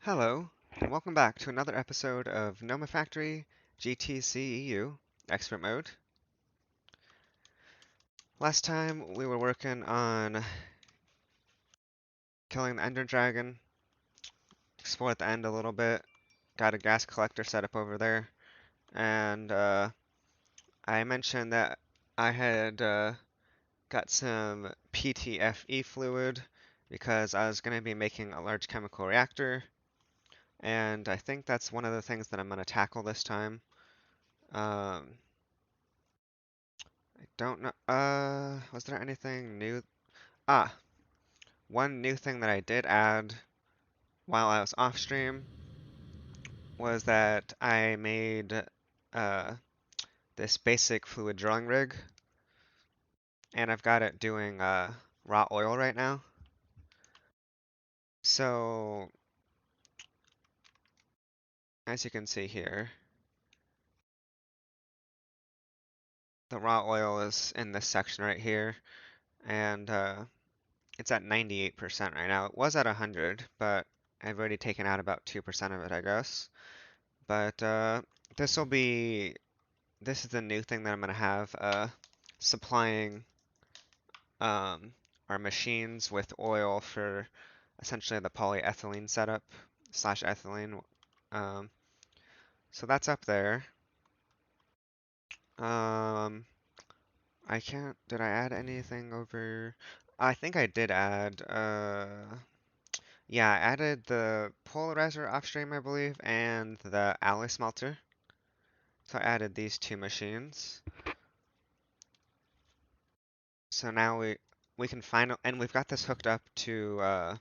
Hello, and welcome back to another episode of Nomifactory GTCEu Expert Mode. Last time we were working on killing the Ender Dragon, explored the end a little bit, got a gas collector set up over there, and I mentioned that I had got some PTFE fluid because I was going to be making a large chemical reactor, and I think that's one of the things that I'm going to tackle this time. Um, I don't know. Was there anything new? Ah, one new thing that I did add while I was off stream was that I made uh, this basic fluid drilling rig, and I've got it doing raw oil right now. So, as you can see here, the raw oil is in this section right here, and it's at 98% right now. It was at 100, but I've already taken out about 2% of it, I guess. But this will be this is the new thing that I'm gonna have, supplying our machines with oil for essentially the polyethylene setup slash ethylene. Um, so that's up there. Um, I can't, did I add anything over? I think I did add, yeah, I added the polarizer offstream, I believe, and the alloy smelter. So I added these two machines. So now we can find, and we've got this hooked up to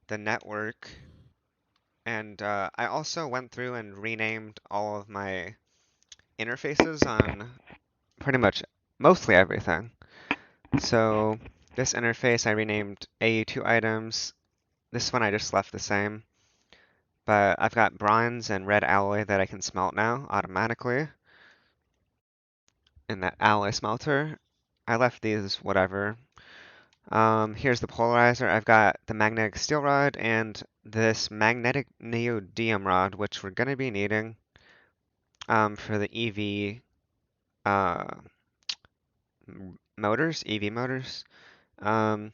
the network, and I also went through and renamed all of my interfaces on pretty much mostly everything. So this interface I renamed AE2 items. This one I just left the same, but I've got bronze and red alloy that I can smelt now automatically in that alloy smelter. I left these whatever. Here's the polarizer. I've got the magnetic steel rod and this magnetic neodymium rod, which we're going to be needing for the EV uh, motors, EV motors. Um,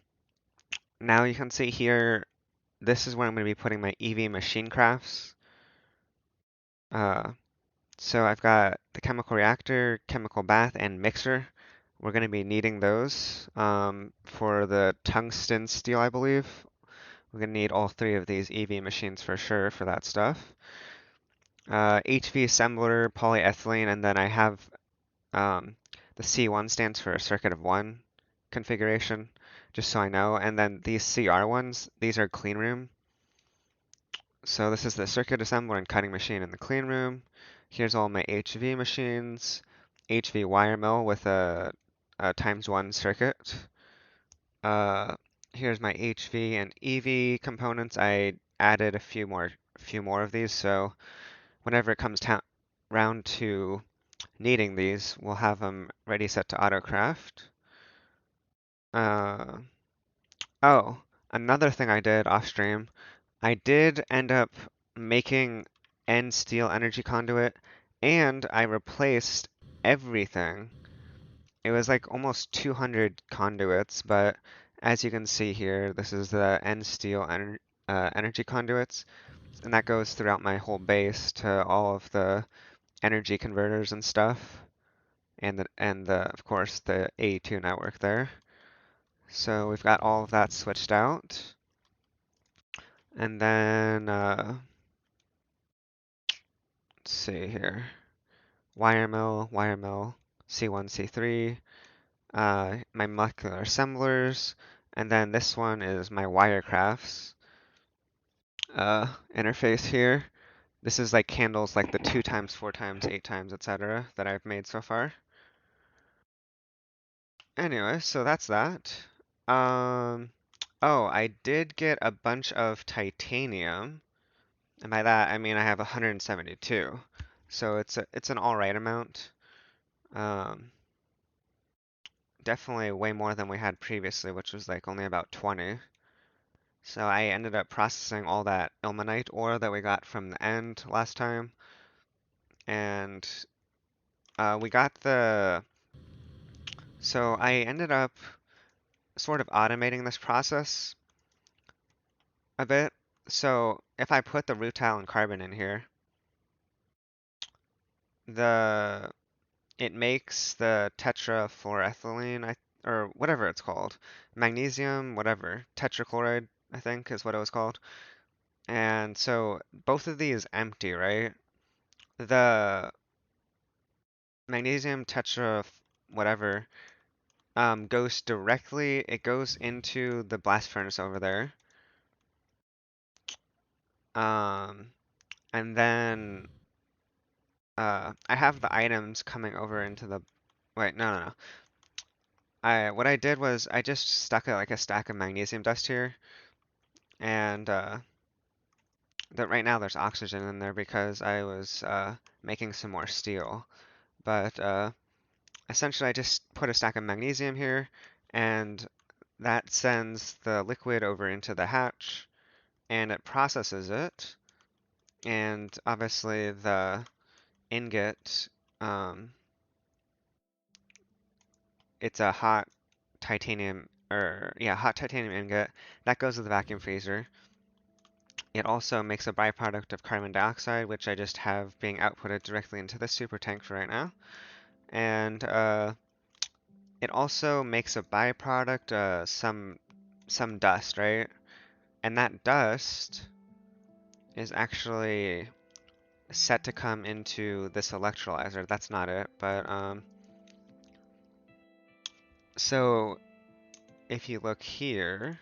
Now you can see here, this is where I'm going to be putting my EV machine crafts. Uh, so I've got the chemical reactor, chemical bath, and mixer. We're going to be needing those for the tungsten steel, I believe. We're going to need all three of these EV machines for sure for that stuff. HV assembler, polyethylene, and then I have the C1 stands for circuit of one configuration, just so I know. And then these CR ones, these are clean room. So this is the circuit assembler and cutting machine in the clean room. Here's all my HV machines, HV wire mill with a ×1 circuit. Uh, Here's my HV and EV components. I added a few more of these, so whenever it comes round to needing these, we'll have them ready set to autocraft. Uh, oh, another thing I did off stream, I did end up making N steel energy conduit, and I replaced everything. It was like almost 200 conduits, but as you can see here, this is the N steel energy conduits, and that goes throughout my whole base to all of the energy converters and stuff, and of course the A2 network there. So we've got all of that switched out, and then let's see here, wire mill, C1, C3, my molecular assemblers, and then this one is my wirecrafts interface here. This is like candles like the 2 times, 4 times, 8 times, etc. that I've made so far. Anyway, so that's that. Um, oh, I did get a bunch of titanium, and by that I mean I have 172. So it's an all right amount. Um, Definitely way more than we had previously, which was like only about 20. So I ended up processing all that ilmenite ore that we got from the end last time, and we got the. So I ended up sort of automating this process a bit. So if I put the rutile and carbon in here, the it makes the tetrafluoroethylene, or whatever it's called, magnesium, whatever, tetrachloride, I think is what it was called. And so both of these empty, right? The magnesium tetra whatever goes directly, it goes into the blast furnace over there. Um, and then I have the items coming over into the, wait, no. What I did was I just stuck like a stack of magnesium dust here, and that right now there's oxygen in there because I was making some more steel. But essentially I just put a stack of magnesium here, and that sends the liquid over into the hatch, and it processes it, and obviously the ingot, um, it's a hot titanium, or yeah, hot titanium ingot, that goes to the vacuum freezer. It also makes a byproduct of carbon dioxide, which I just have being outputted directly into the super tank for right now. And it also makes a byproduct, some dust, right? And that dust is actually set to come into this electrolyzer. That's not it, but so if you look here,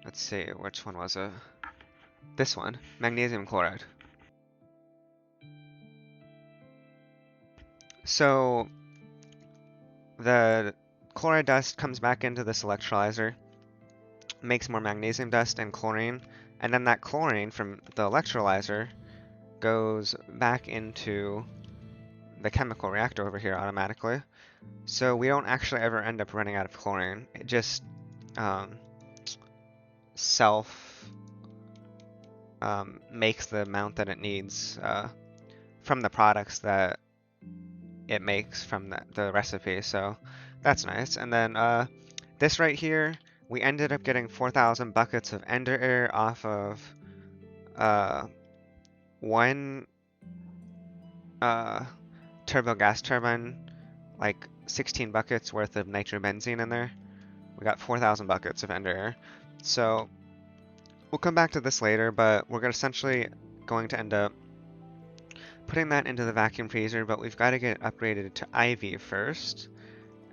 let's see, which one was it? This one, magnesium chloride. So the chloride dust comes back into this electrolyzer, makes more magnesium dust and chlorine, and then that chlorine from the electrolyzer goes back into the chemical reactor over here automatically. So we don't actually ever end up running out of chlorine. It just um, self makes the amount that it needs from the products that it makes from the recipe. So that's nice. And then this right here, we ended up getting 4,000 buckets of ender air off of uh, one turbo gas turbine, like 16 buckets worth of nitrobenzene in there. We got 4,000 buckets of ender air. So we'll come back to this later, but we're essentially going to end up putting that into the vacuum freezer, but we've got to get upgraded to IV first,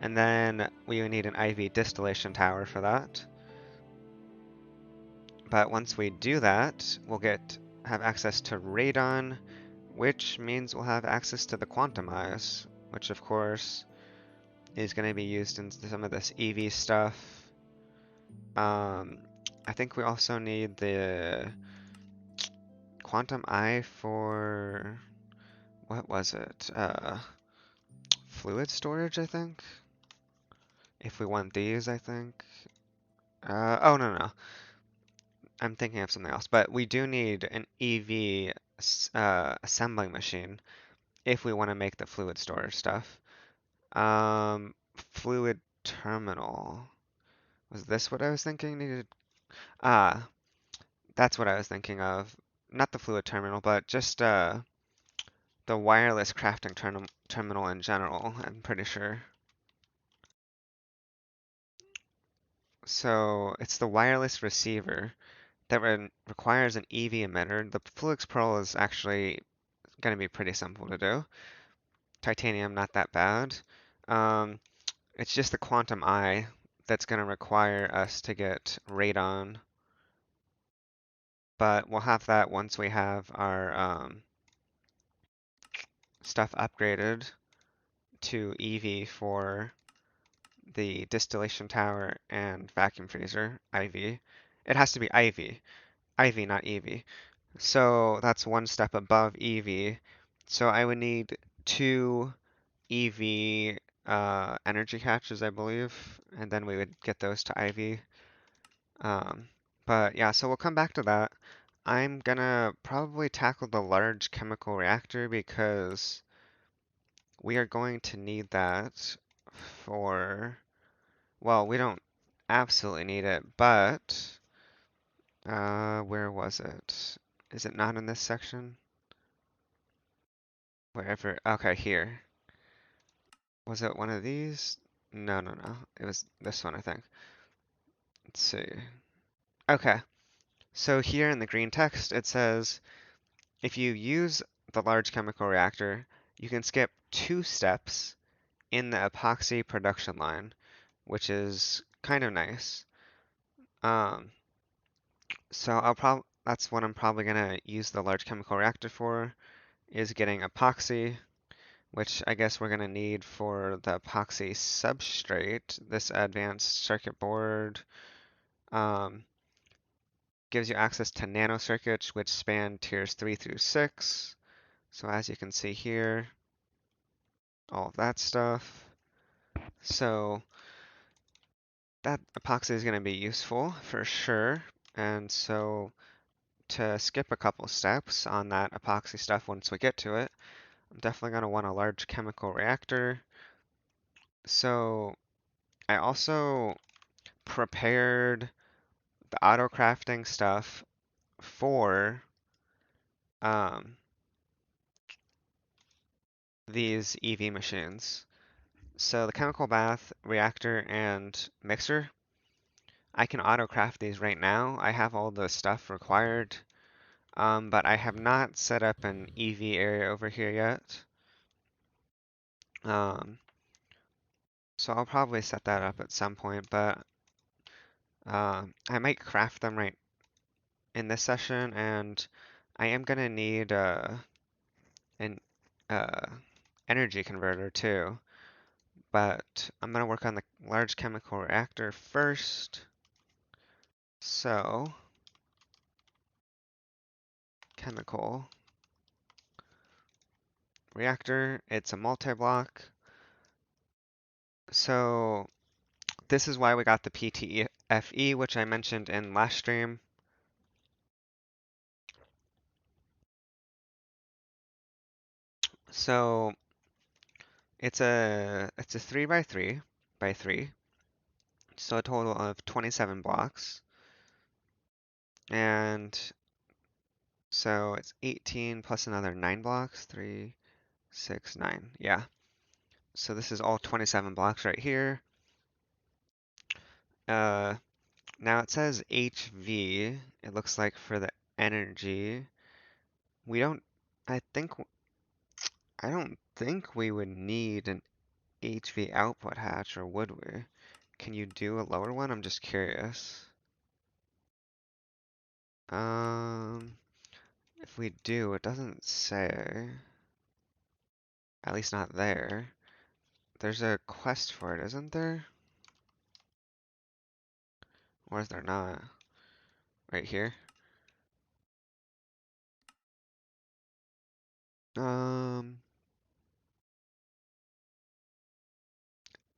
and then we need an IV distillation tower for that. But once we do that, we'll have access to radon, which means we'll have access to the quantumize, which of course is going to be used in some of this EV stuff. I think we also need the quantum eye for, what was it? Fluid storage, I think. If we want these, I think. Oh, no. I'm thinking of something else. But we do need an EV assembling machine if we want to make the fluid storage stuff. Fluid terminal. Was this what I was thinking needed? Ah, that's what I was thinking of. Not the fluid terminal, but just the wireless crafting terminal in general, I'm pretty sure. So it's the wireless receiver that requires an EV emitter. The Fluix Pearl is actually going to be pretty simple to do. Titanium, not that bad. Um, it's just the quantum eye that's going to require us to get radon, but we'll have that once we have our stuff upgraded to EV for the distillation tower and vacuum freezer, IV. It has to be IV. IV, not EV. So that's one step above EV. So I would need two EV energy hatches, I believe, and then we would get those to IV. But yeah, so we'll come back to that. I'm gonna probably tackle the large chemical reactor because we are going to need that for, well, we don't absolutely need it, but where was it? Is it not in this section? Wherever, okay, here. Was it one of these? No, no, no. It was this one, I think. Let's see. Okay, so here in the green text, it says, if you use the large chemical reactor, you can skip 2 steps in the epoxy production line, which is kind of nice. Um, so that's what I'm probably gonna use the large chemical reactor for, is getting epoxy, which I guess we're gonna need for the epoxy substrate. This advanced circuit board um, gives you access to nanocircuits, which span tiers 3 through 6. So as you can see here, all of that stuff. So that epoxy is going to be useful for sure. And so to skip a couple steps on that epoxy stuff once we get to it, I'm definitely going to want a large chemical reactor. So I also prepared the auto crafting stuff for um, these EV machines. So the chemical bath, reactor, and mixer, I can auto craft these right now. I have all the stuff required, but I have not set up an EV area over here yet. Um, so I'll probably set that up at some point, but I might craft them right in this session, and I am gonna need an uh, energy converter too. But I'm gonna work on the large chemical reactor first. So, chemical reactor, it's a multi-block. So this is why we got the PTFE, which I mentioned in last stream. So it's a 3 by 3 by 3, so a total of 27 blocks. And so it's 18 plus another 9 blocks, 3, 6, 9. Yeah. So this is all 27 blocks right here. Uh, Now it says HV, it looks like for the energy. We don't, I think, I don't think we would need an HV output hatch, or would we? Can you do a lower one? I'm just curious. Um, if we do, it doesn't say. At least not there. There's a quest for it, isn't there? Or is there not? Right here. Um,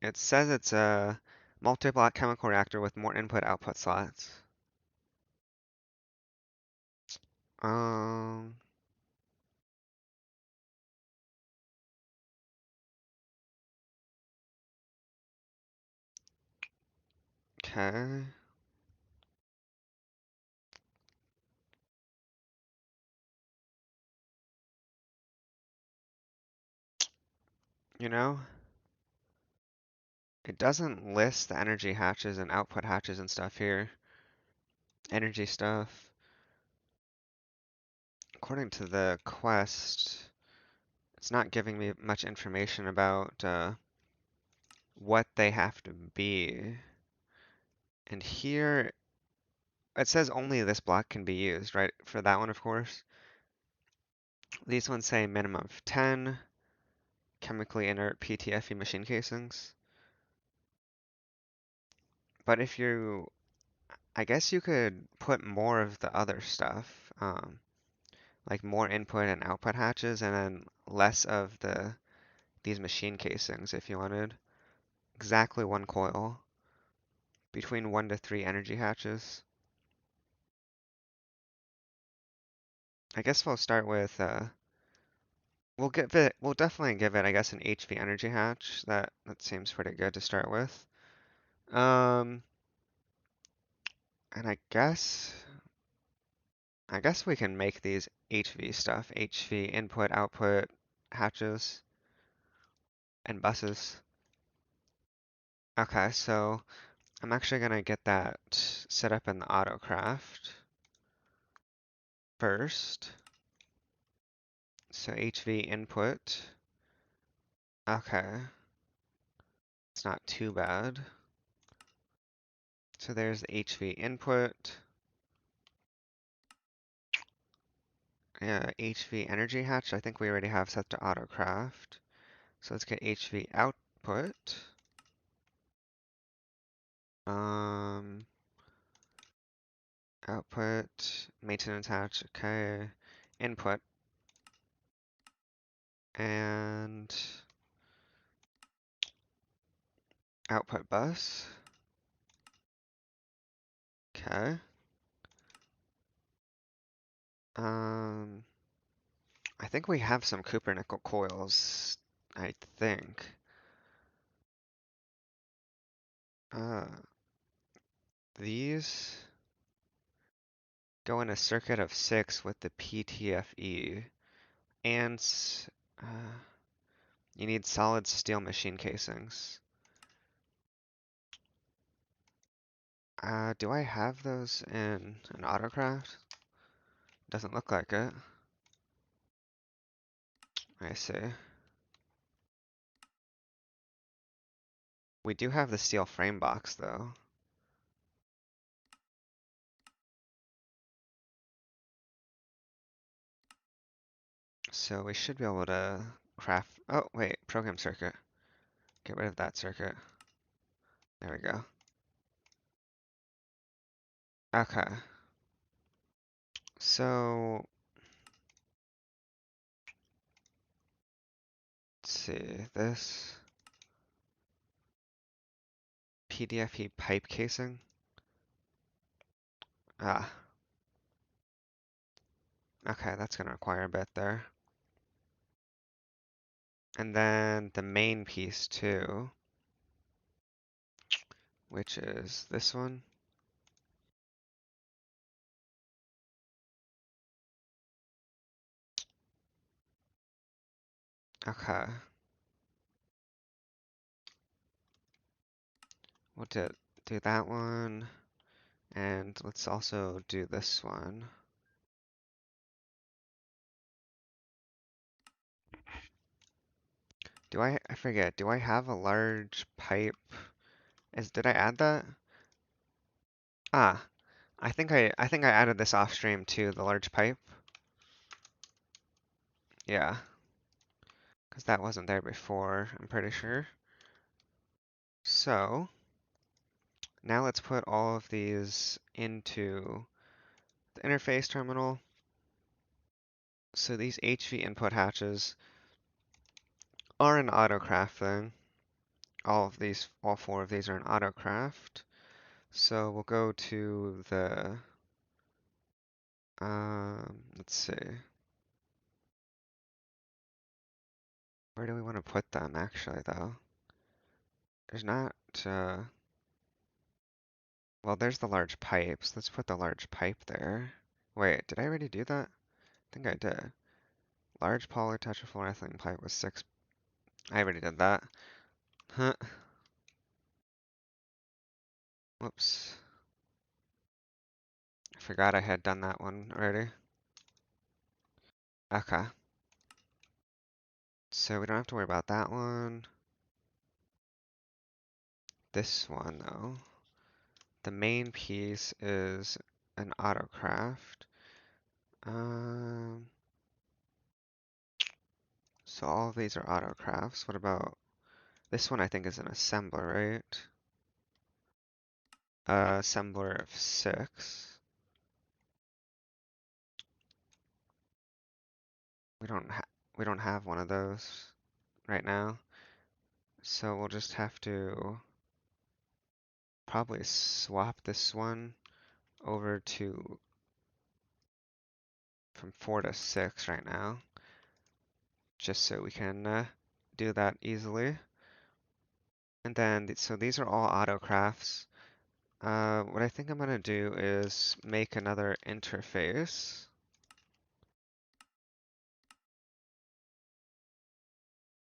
it says it's a multi-block chemical reactor with more input-output slots. Um, okay. You know, it doesn't list the energy hatches and output hatches and stuff here. Energy stuff. According to the quest, it's not giving me much information about what they have to be. And here, it says only this block can be used, right? For that one, of course. These ones say minimum of 10 chemically inert PTFE machine casings. But if you, I guess you could put more of the other stuff, like more input and output hatches, and then less of these machine casings if you wanted. Exactly 1 coil between 1 to 3 energy hatches. I guess we'll start with, we'll definitely give it, I guess, an HV energy hatch. That seems pretty good to start with. Um, and I guess we can make these HV stuff, HV input, output hatches and buses. Okay, so I'm actually gonna get that set up in the autocraft first. So HV input. Okay, it's not too bad. So there's the HV input. Yeah, HV energy hatch, I think we already have set to autocraft. So let's get HV output. Um, output, maintenance hatch, okay. Input, and output bus. Okay. Um, I think we have some Cooper nickel coils, I think. Uh, these go in a circuit of 6 with the PTFE, and you need solid steel machine casings. Do I have those in an autocraft? Doesn't look like it. I see. We do have the steel frame box though. So we should be able to craft, oh wait, program circuit. Get rid of that circuit. There we go. Okay. So, let's see, this PDFE pipe casing. Ah, okay, that's gonna require a bit there. And then the main piece too, which is this one. Okay, we'll do that one. And let's also do this one. I forget, do I have a large pipe? Did I add that? Ah, I think I added this off stream too, the large pipe. Yeah, because that wasn't there before, I'm pretty sure. So, now let's put all of these into the interface terminal. So these HV input hatches are an autocraft thing. All four of these are an autocraft. So we'll go to the, let's see. Where do we want to put them actually though? There's not, well, there's the large pipes. Let's put the large pipe there. Wait, did I already do that? I think I did. Large poly tetrafluoroethylene pipe with 6. I already did that. Huh. Whoops. I forgot I had done that one already. Okay. So we don't have to worry about that one. This one though. The main piece is an autocraft. Um, so all of these are autocrafts. What about this one? I think is an assembler, right? Assembler of 6. We don't ha we don't have one of those right now. So we'll just have to probably swap this one over to from 4 to 6 right now, just so we can do that easily. And then, so these are all auto crafts. What I think I'm gonna do is make another interface.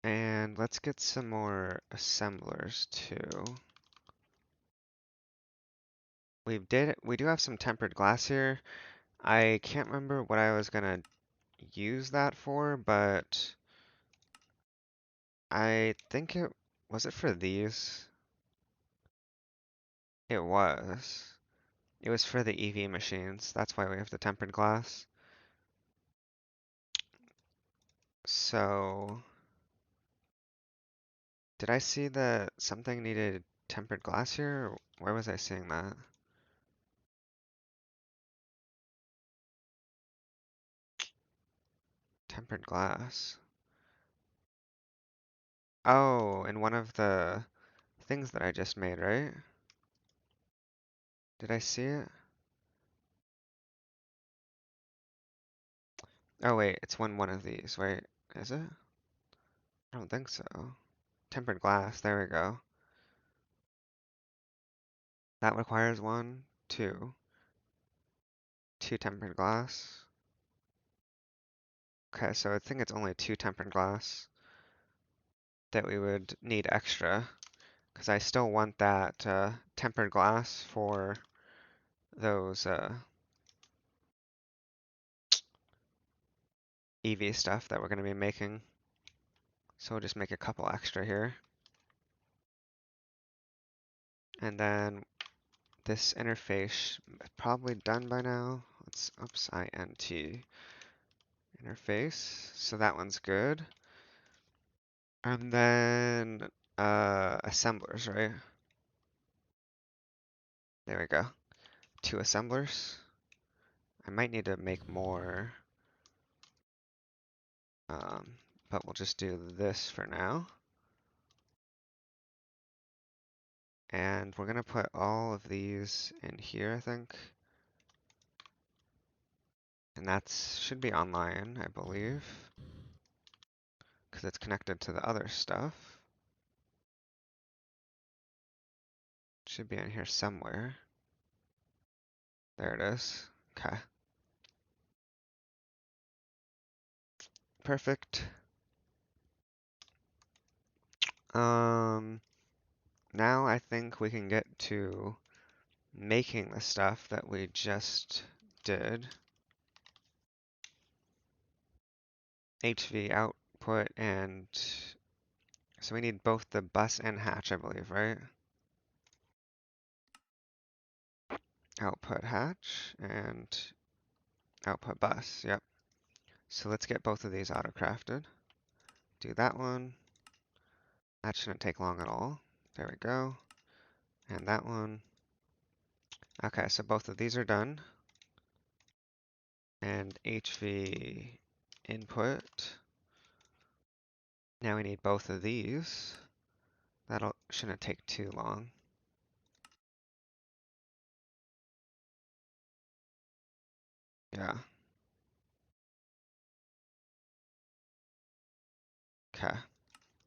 And let's get some more assemblers too. We do have some tempered glass here. I can't remember what I was gonna use that for, but I think was it for these? It was. It was for the EV machines. That's why we have the tempered glass. So, did I see that something needed tempered glass here? Or where was I seeing that? Tempered glass. Oh, in one of the things that I just made, right? Did I see it? Oh wait, it's one of these, wait, is it? I don't think so. Tempered glass, there we go. That requires two tempered glass. Okay, so I think it's only two tempered glass that we would need extra, because I still want that tempered glass for those EV stuff that we're going to be making. So we'll just make a couple extra here. And then this interface is probably done by now. Let's, oops, int interface. So that one's good. And then assemblers, right? There we go. Two assemblers. I might need to make more, but we'll just do this for now. And we're gonna put all of these in here, I think. And that should be online, I believe, because it's connected to the other stuff. Should be in here somewhere. There it is. Okay. Perfect. Um, Now I think we can get to making the stuff that we just did. HV output, and so we need both the bus and hatch, I believe, right? Output hatch and output bus, yep. So let's get both of these auto-crafted. Do that one. That shouldn't take long at all. There we go. And that one. Okay, so both of these are done. And HV input. Now we need both of these. That'll shouldn't take too long. Yeah. Okay.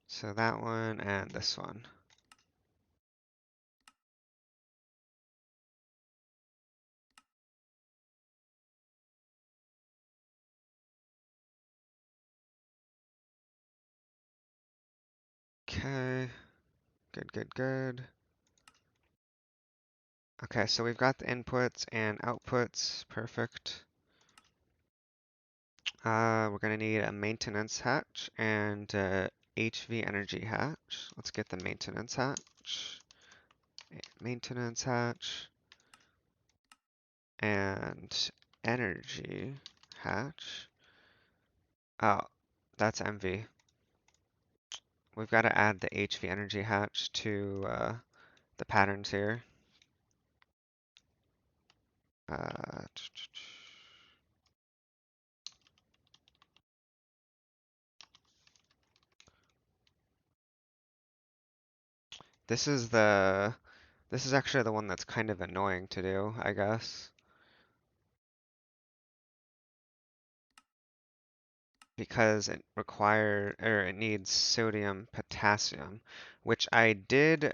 So that one and this one. Okay. Good, good, good. Okay, so we've got the inputs and outputs. Perfect. We're gonna need a maintenance hatch and HV energy hatch. Let's get the maintenance hatch. Maintenance hatch and energy hatch. Oh, that's MV. We've got to add the HV energy hatch to the patterns here. Uh, this is actually the one that's kind of annoying to do, I guess. because it needs sodium potassium, which I did.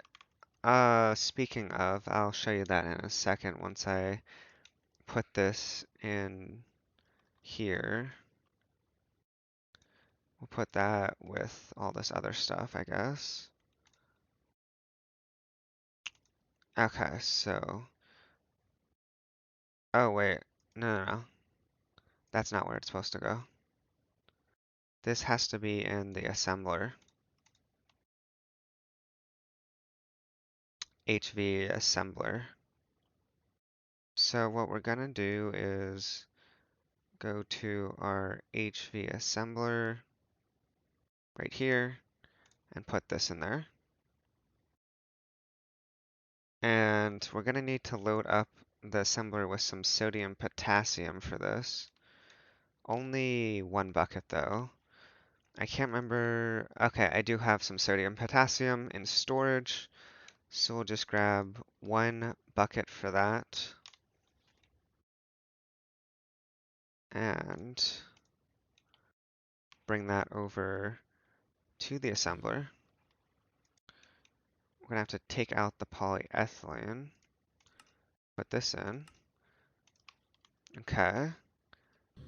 Speaking of, I'll show you that in a second once I put this in here. We'll put that with all this other stuff, I guess. Okay, so, oh wait, no. That's not where it's supposed to go. This has to be in the assembler. HV assembler. So what we're gonna do is go to our HV assembler right here and put this in there. And we're gonna need to load up the assembler with some sodium potassium for this. Only one bucket though. I can't remember. Okay, I do have some sodium potassium in storage. So we'll just grab one bucket for that. And bring that over to the assembler. We're gonna have to take out the polyethylene. Put this in. Okay.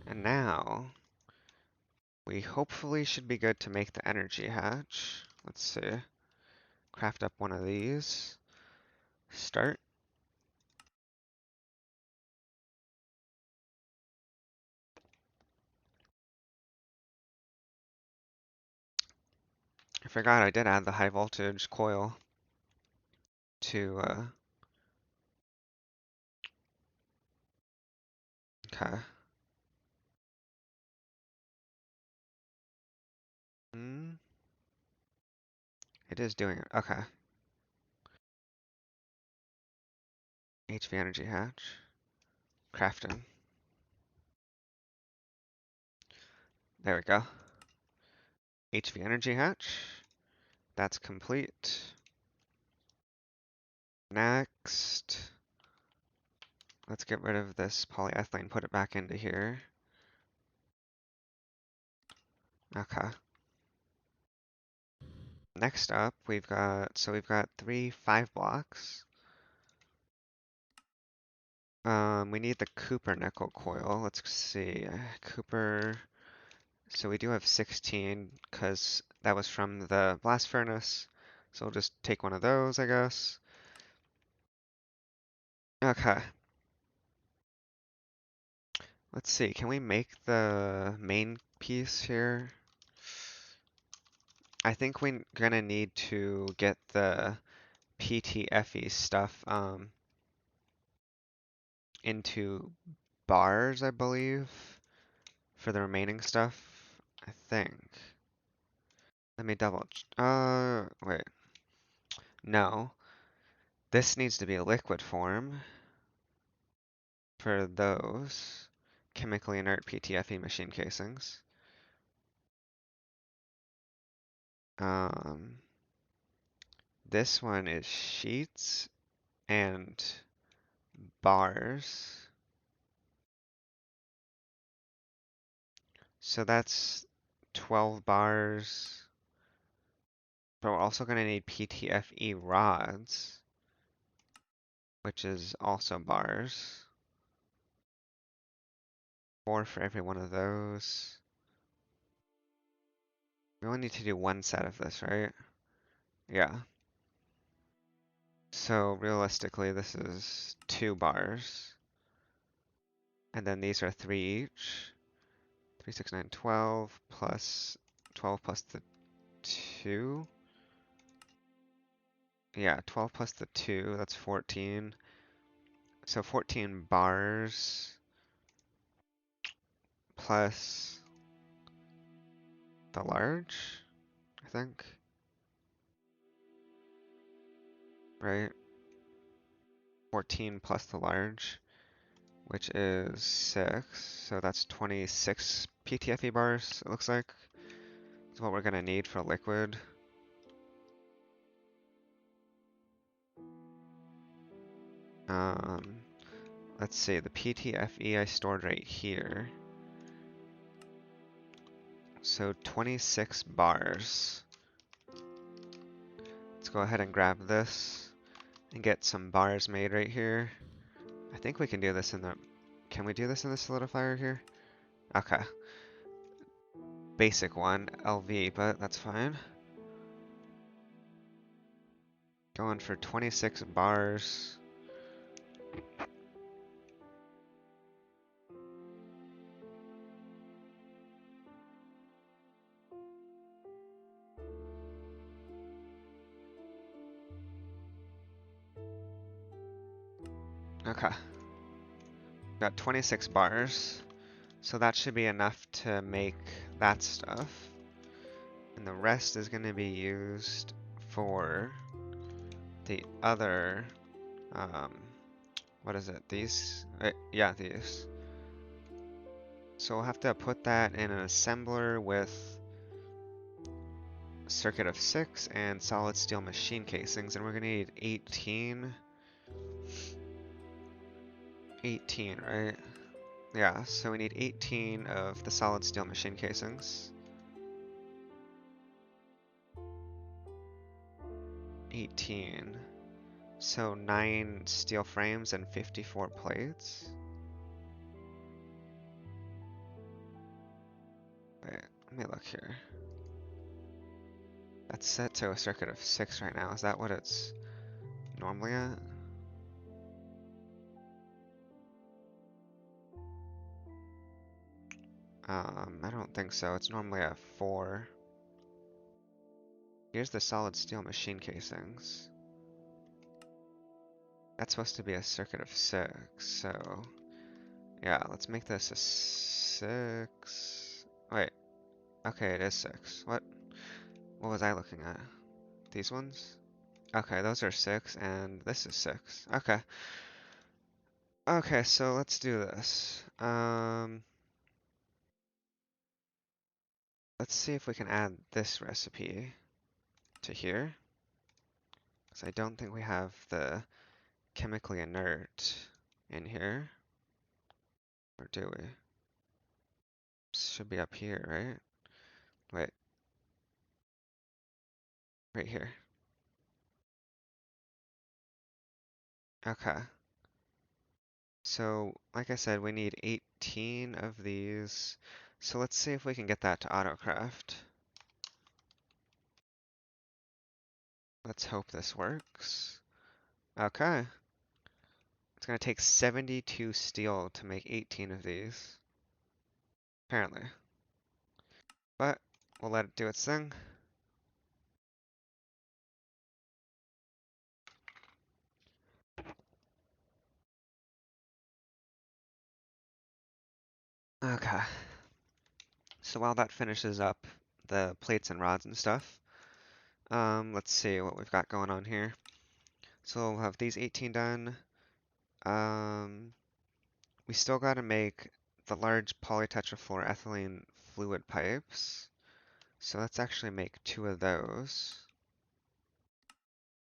And now we hopefully should be good to make the energy hatch. Let's see. Craft up one of these. Start. I forgot I did add the high voltage coil to, okay. Hmm. It is doing it. Okay. HV energy hatch. Crafting. There we go. HV energy hatch. That's complete. Next. Let's get rid of this polyethylene, put it back into here. Okay. Next up, we've got 3 5 blocks. We need the Cooper nickel coil. Let's see. Cooper. So we do have 16 because that was from the blast furnace. So we'll just take one of those, I guess. Okay. Let's see. Can we make the main piece here? I think we're gonna need to get the PTFE stuff into bars, I believe, for the remaining stuff. I think. Let me wait. No. This needs to be a liquid form for those chemically inert PTFE machine casings. Um, this one is sheets and bars. So that's 12 bars. But we're also going to need PTFE rods, which is also bars. 4 for every one of those. We only need to do one set of this, right? Yeah. So realistically, this is 2 bars. And then these are 3 each. 3, 6, 9, 12 plus 12 plus the 2. Yeah, 12 plus the 2, that's 14. So 14 bars plus the large, I think. Right? 14 plus the large, which is 6. So that's 26 PTFE bars, it looks like. That's what we're going to need for liquid. Um, let's see, the PTFE I stored right here. So 26 bars. Let's go ahead and grab this and get some bars made right here. I think we can do this in the... Can we do this in the solidifier here? Okay. Basic one, LV, but that's fine. Going for 26 bars. Okay. Got 26 bars. So that should be enough to make that stuff. And the rest is going to be used for the other, what is it? These? Yeah, these. So we'll have to put that in an assembler with a circuit of 6 and solid steel machine casings. And we're going to need 18. 18, right? Yeah, so we need 18 of the solid steel machine casings. 18. So 9 steel frames and 54 plates. Wait, let me look here. That's set to a circuit of 6 right now. Is that what it's normally at? I don't think so. It's normally at 4. Here's the solid steel machine casings. That's supposed to be a circuit of 6, so... Yeah, let's make this a 6... Wait, okay, it is 6. What was I looking at? These ones? Okay, those are 6, and this is 6. Okay. Okay, so let's do this. Let's see if we can add this recipe to here. Because I don't think we have the chemically inert in here. Or do we? Should be up here, right? Wait. Right here. Okay. So, like I said, we need 18 of these. So let's see if we can get that to AutoCraft. Let's hope this works. Okay. It's going to take 72 steel to make 18 of these. Apparently. But we'll let it do its thing. Okay. So while that finishes up the plates and rods and stuff, let's see what we've got going on here. So we'll have these 18 done. We still got to make the large polytetrafluoroethylene fluid pipes. So let's actually make 2 of those.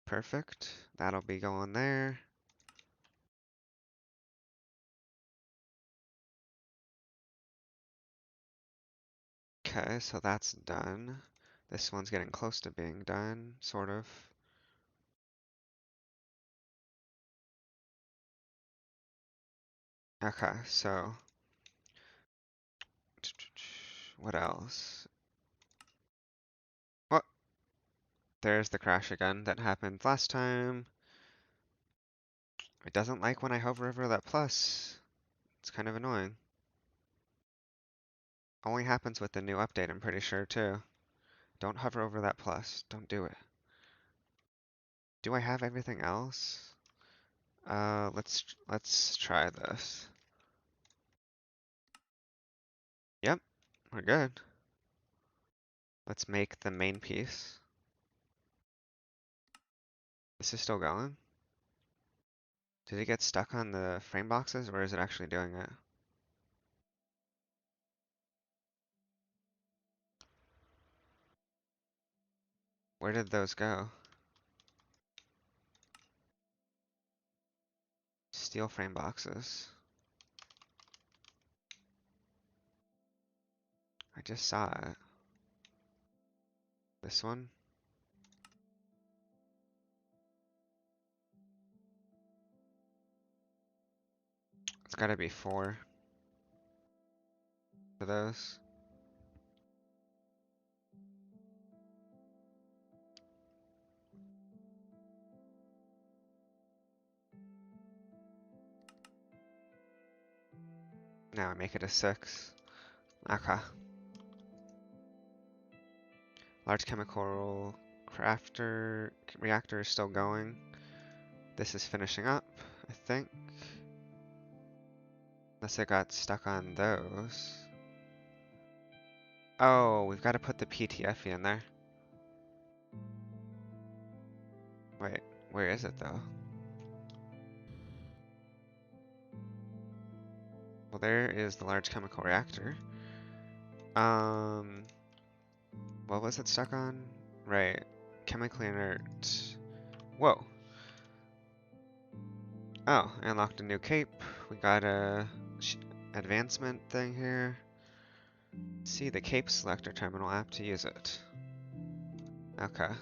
Perfect. That'll be going there. Okay, so that's done. This one's getting close to being done, sort of. Okay, so what else? What? There's the crash again that happened last time. It doesn't like when I hover over that plus. It's kind of annoying. Only happens with the new update, I'm pretty sure, too. Don't hover over that plus. Don't do it. Do I have everything else? Let's try this. Yep, we're good. Let's make the main piece. This is still going. Did it get stuck on the frame boxes, or is it actually doing it? Where did those go? Steel frame boxes. I just saw it. This one. It's gotta be 4 for those. Now I make it a 6. Okay. Large chemical crafter reactor is still going. This is finishing up, I think. Unless it got stuck on those. Oh, we've got to put the PTFE in there. Wait, where is it though? Well, there is the large chemical reactor. What was it stuck on? Right, chemically inert. Whoa. Oh, unlocked a new cape. We got a advancement thing here. See the cape selector terminal app to use it. Okay.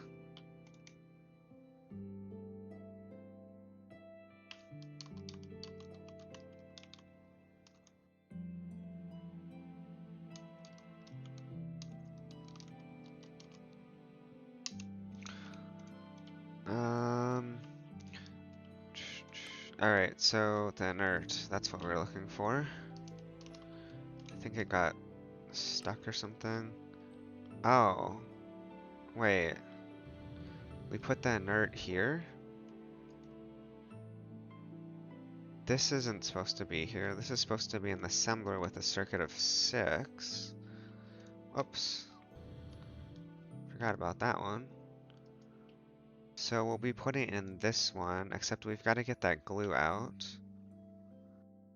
Um. Alright, so the inert, that's what we're looking for. I think it got stuck or something. Oh, wait. We put the inert here? This isn't supposed to be here. This is supposed to be in the assembler with a circuit of 6. Oops. Forgot about that one. So we'll be putting in this one, except we've got to get that glue out.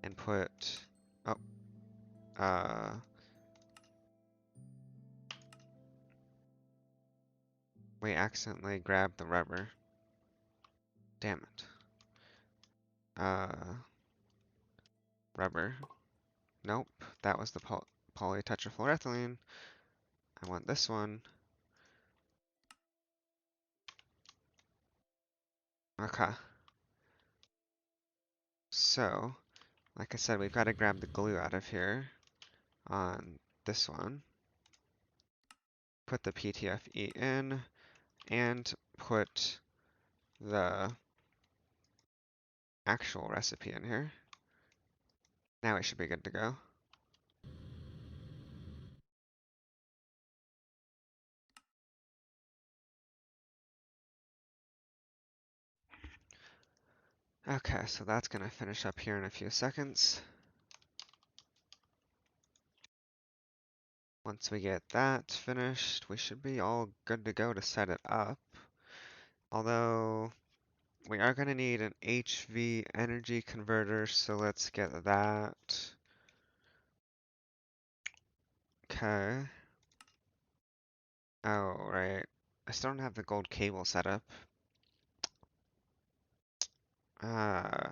And put... Oh. We accidentally grabbed the rubber. Damn it. Rubber. Nope. That was the polytetrafluoroethylene. I want this one. Okay. So, like I said, we've got to grab the glue out of here on this one. Put the PTFE in and put the actual recipe in here. Now we should be good to go. Okay, so that's going to finish up here in a few seconds. Once we get that finished, we should be all good to go to set it up. Although, we are going to need an HV energy converter, so let's get that. Okay. Oh, right. I still don't have the gold cable set up. Uh,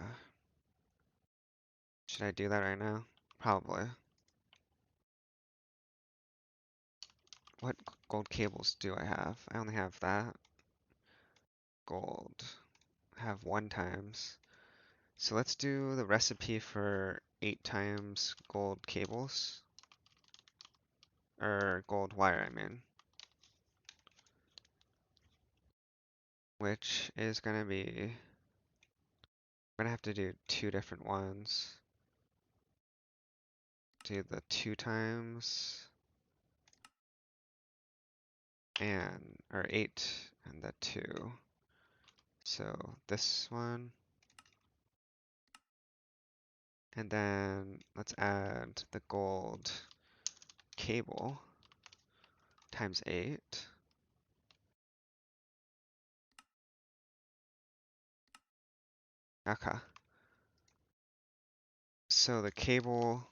should I do that right now? Probably. What gold cables do I have? I only have that. Gold. I have 1 times. So let's do the recipe for 8 times gold cables. Or gold wire, I mean. Which is gonna be... We're gonna have to do 2 different ones. Do the 2 times. And, or 8 and the 2. So this one. And then let's add the gold cable times 8. Okay. So the cable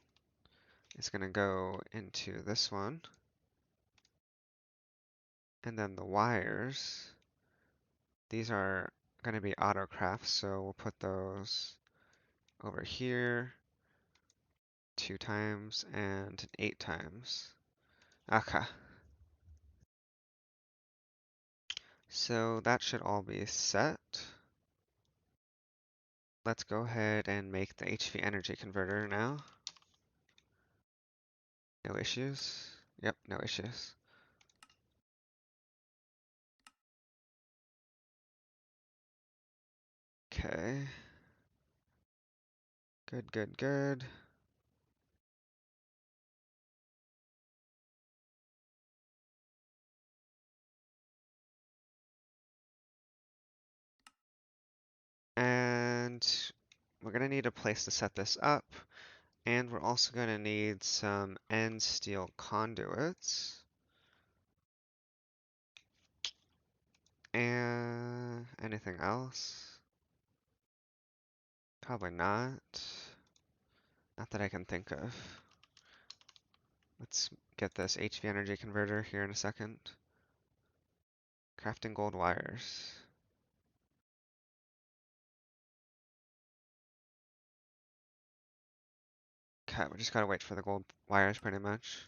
is going to go into this one. And then the wires, these are going to be autocrafts, so we'll put those over here 2 times and 8 times. Okay. So that should all be set. Let's go ahead and make the HV energy converter now. No issues. Yep, no issues. Okay. Good, good, good. And we're gonna need a place to set this up. And we're also gonna need some end steel conduits. And anything else? Probably not. Not that I can think of. Let's get this HV energy converter here in a second. Crafting gold wires. Okay, we just gotta wait for the gold wires pretty much.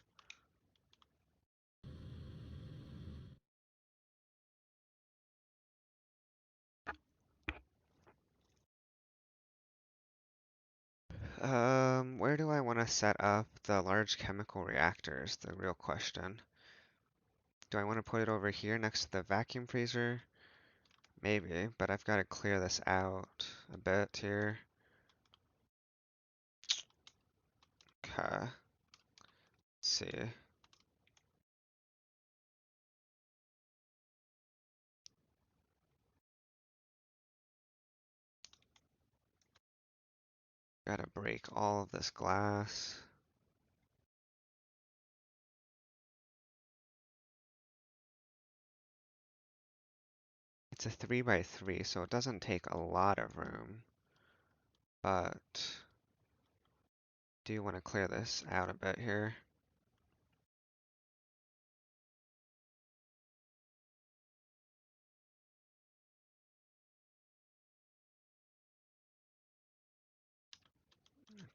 Where do I want to set up the large chemical reactors? The real question. Do I want to put it over here next to the vacuum freezer? Maybe, but I've got to clear this out a bit here. Okay, let's see. Gotta break all of this glass. It's a 3 by 3, so it doesn't take a lot of room, but do want to clear this out a bit here.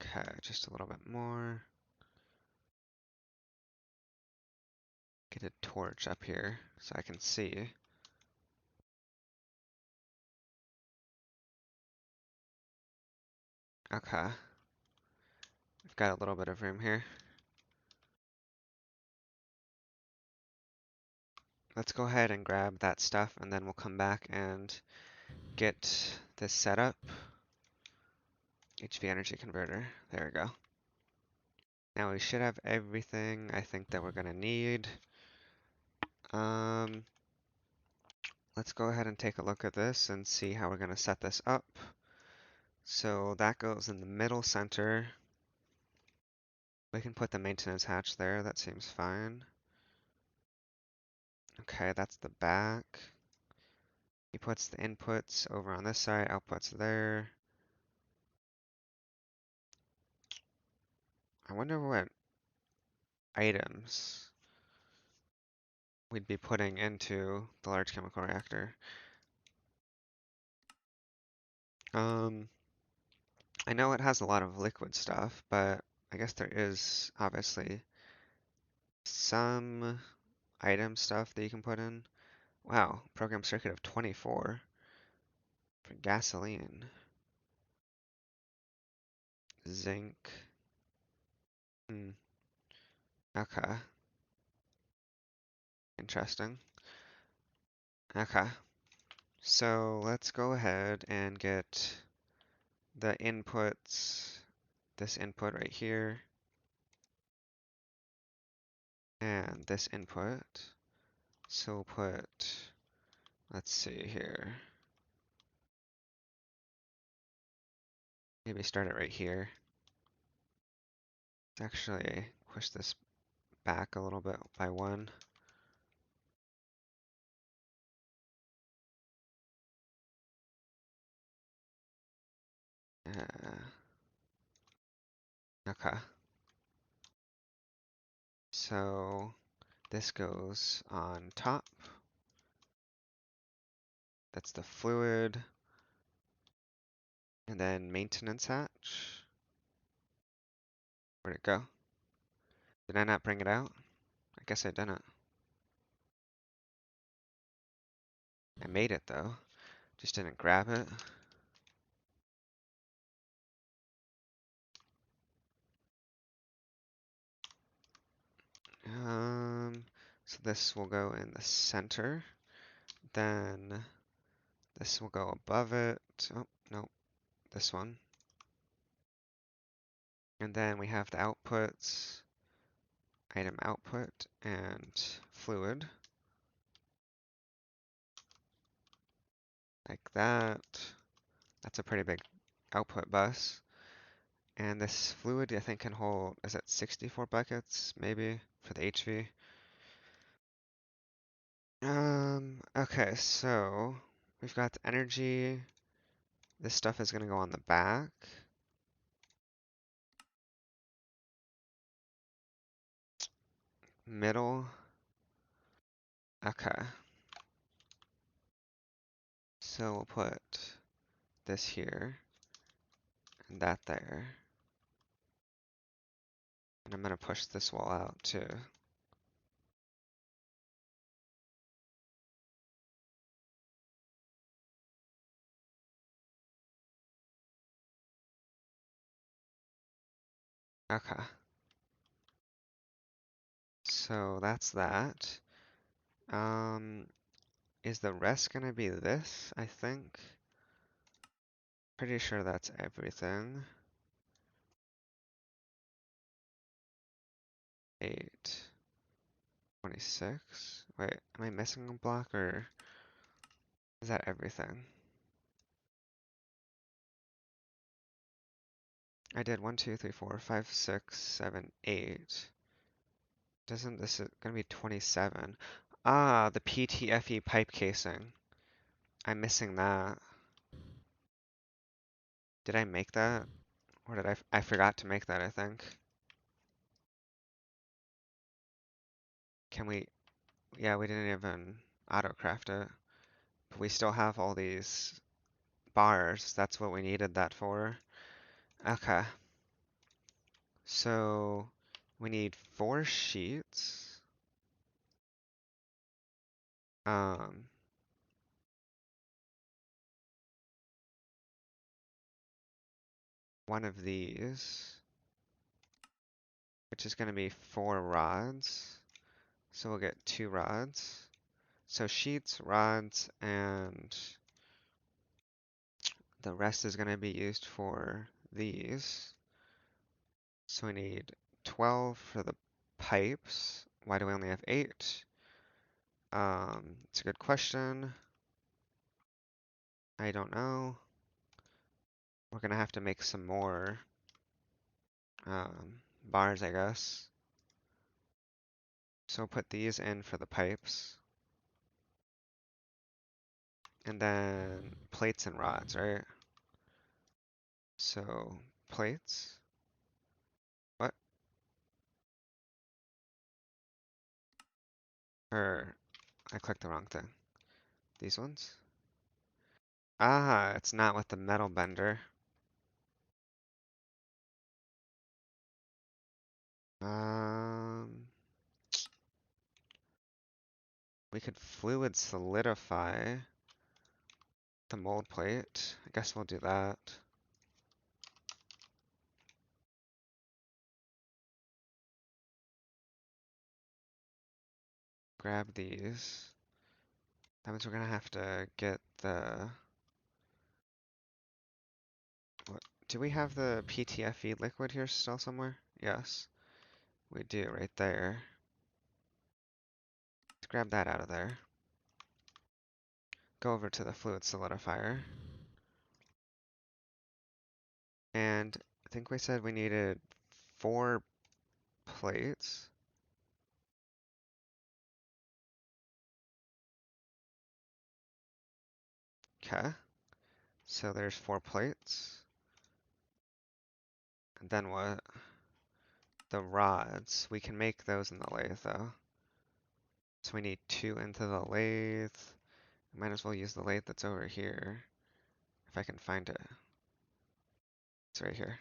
Okay, just a little bit more. Get a torch up here so I can see. Okay, I've got a little bit of room here. Let's go ahead and grab that stuff and then we'll come back and get this set up. HV energy converter, there we go. Now we should have everything I think that we're gonna need. Um, let's go ahead and take a look at this and see how we're gonna set this up. So that goes in the middle center. We can put the maintenance hatch there, that seems fine. Okay, that's the back. He puts the inputs over on this side, outputs there. I wonder what items we'd be putting into the large chemical reactor. Um, I know it has a lot of liquid stuff, but I guess there is obviously some item stuff that you can put in. Wow, program circuit of 24 for gasoline, zinc. Hmm, okay, interesting. Okay, so let's go ahead and get the inputs, this input right here, and this input. So we'll put, let's see here, maybe start it right here. Let's actually push this back a little bit by one. Okay, so this goes on top. That's the fluid. And then maintenance hatch. Where'd it go? Did I not bring it out? I guess I didn't. I made it though. Just didn't grab it. So this will go in the center. Then this will go above it. Oh, no, this one. And then we have the outputs, item output, and fluid. Like that. That's a pretty big output bus. And this fluid, I think, can hold, is it 64 buckets, maybe, for the HV? Okay, so we've got the energy. This stuff is gonna go on the back. Middle. Okay. So we'll put this here and that there. And I'm gonna push this wall out too. Okay. So that's that. Um, is the rest gonna be this, I think? Pretty sure that's everything. 8, 26. Wait, am I missing a block or is that everything? I did 1, 2, 3, 4, 5, 6, 7, 8. Doesn't this is gonna be 27? Ah, the PTFE pipe casing. I'm missing that. Did I make that? Or did I forgot to make that, I think. Can we, yeah, we didn't even auto-craft it. But we still have all these bars. That's what we needed that for. Okay. So we need 4 sheets. Um, one of these, which is gonna be 4 rods. So we'll get 2 rods. So sheets, rods, and the rest is gonna be used for these. So we need 12 for the pipes. Why do we only have 8? It's a good question. I don't know. We're gonna have to make some more bars, I guess. So we'll put these in for the pipes. And then plates and rods, right? So plates. What? Or I clicked the wrong thing. These ones? Ah, it's not with the metal bender. Um, we could fluid solidify the mold plate. I guess we'll do that. Grab these. That means we're gonna have to get the... What? Do we have the PTFE liquid here still somewhere? Yes, we do right there. Let's grab that out of there. Go over to the fluid solidifier. And I think we said we needed 4 plates. Okay, so there's 4 plates. And then what? The rods. We can make those in the lathe though. So we need 2 into the lathe. Might as well use the lathe that's over here. If I can find it. It's right here.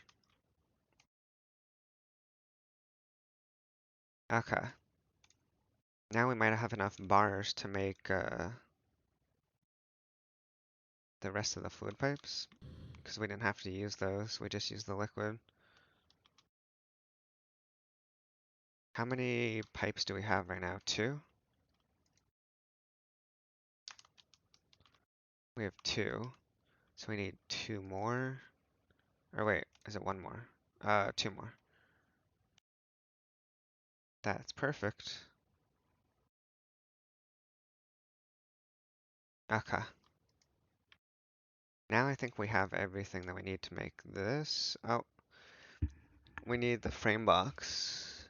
Okay. Now we might have enough bars to make the rest of the fluid pipes, because we didn't have to use those, we just used the liquid. How many pipes do we have right now? 2? We have 2, so we need 2 more. Or wait, is it 1 more? 2 more. That's perfect. Okay. Now I think we have everything that we need to make this. Oh, we need the frame box.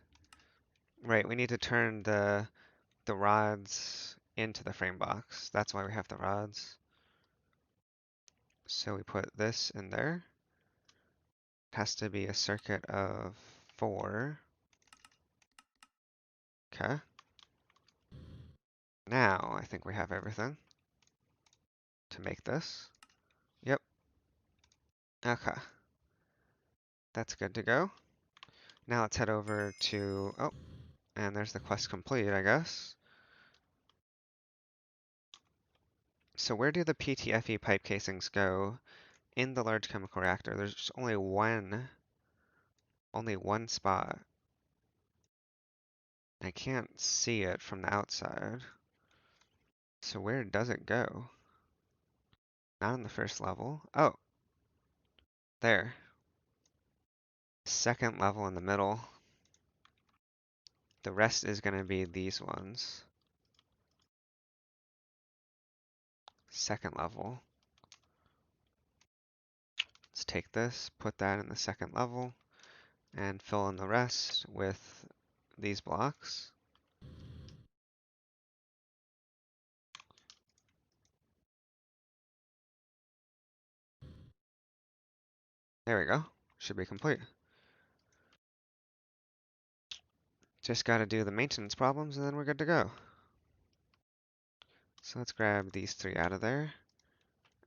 Right, we need to turn the rods into the frame box. That's why we have the rods. So we put this in there. It has to be a circuit of 4. Okay. Now I think we have everything to make this. Yep. Okay. That's good to go. Now let's head over to, oh, and there's the quest complete, I guess. So where do the PTFE pipe casings go in the large chemical reactor? There's only one spot. I can't see it from the outside. So where does it go? Not on the first level. Oh, there. Second level in the middle. The rest is going to be these ones. Second level. Let's take this, put that in the second level, and fill in the rest with these blocks. There we go. Should be complete. Just got to do the maintenance problems and then we're good to go. So let's grab these 3 out of there,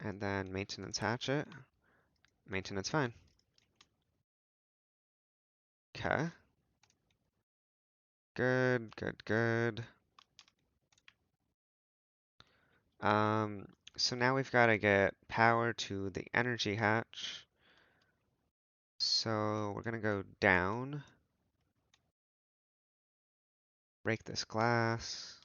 and then maintenance hatchet, maintenance fine. Okay. Good, good, good. Um, so now we've got to get power to the energy hatch. So we're gonna go down, break this glass,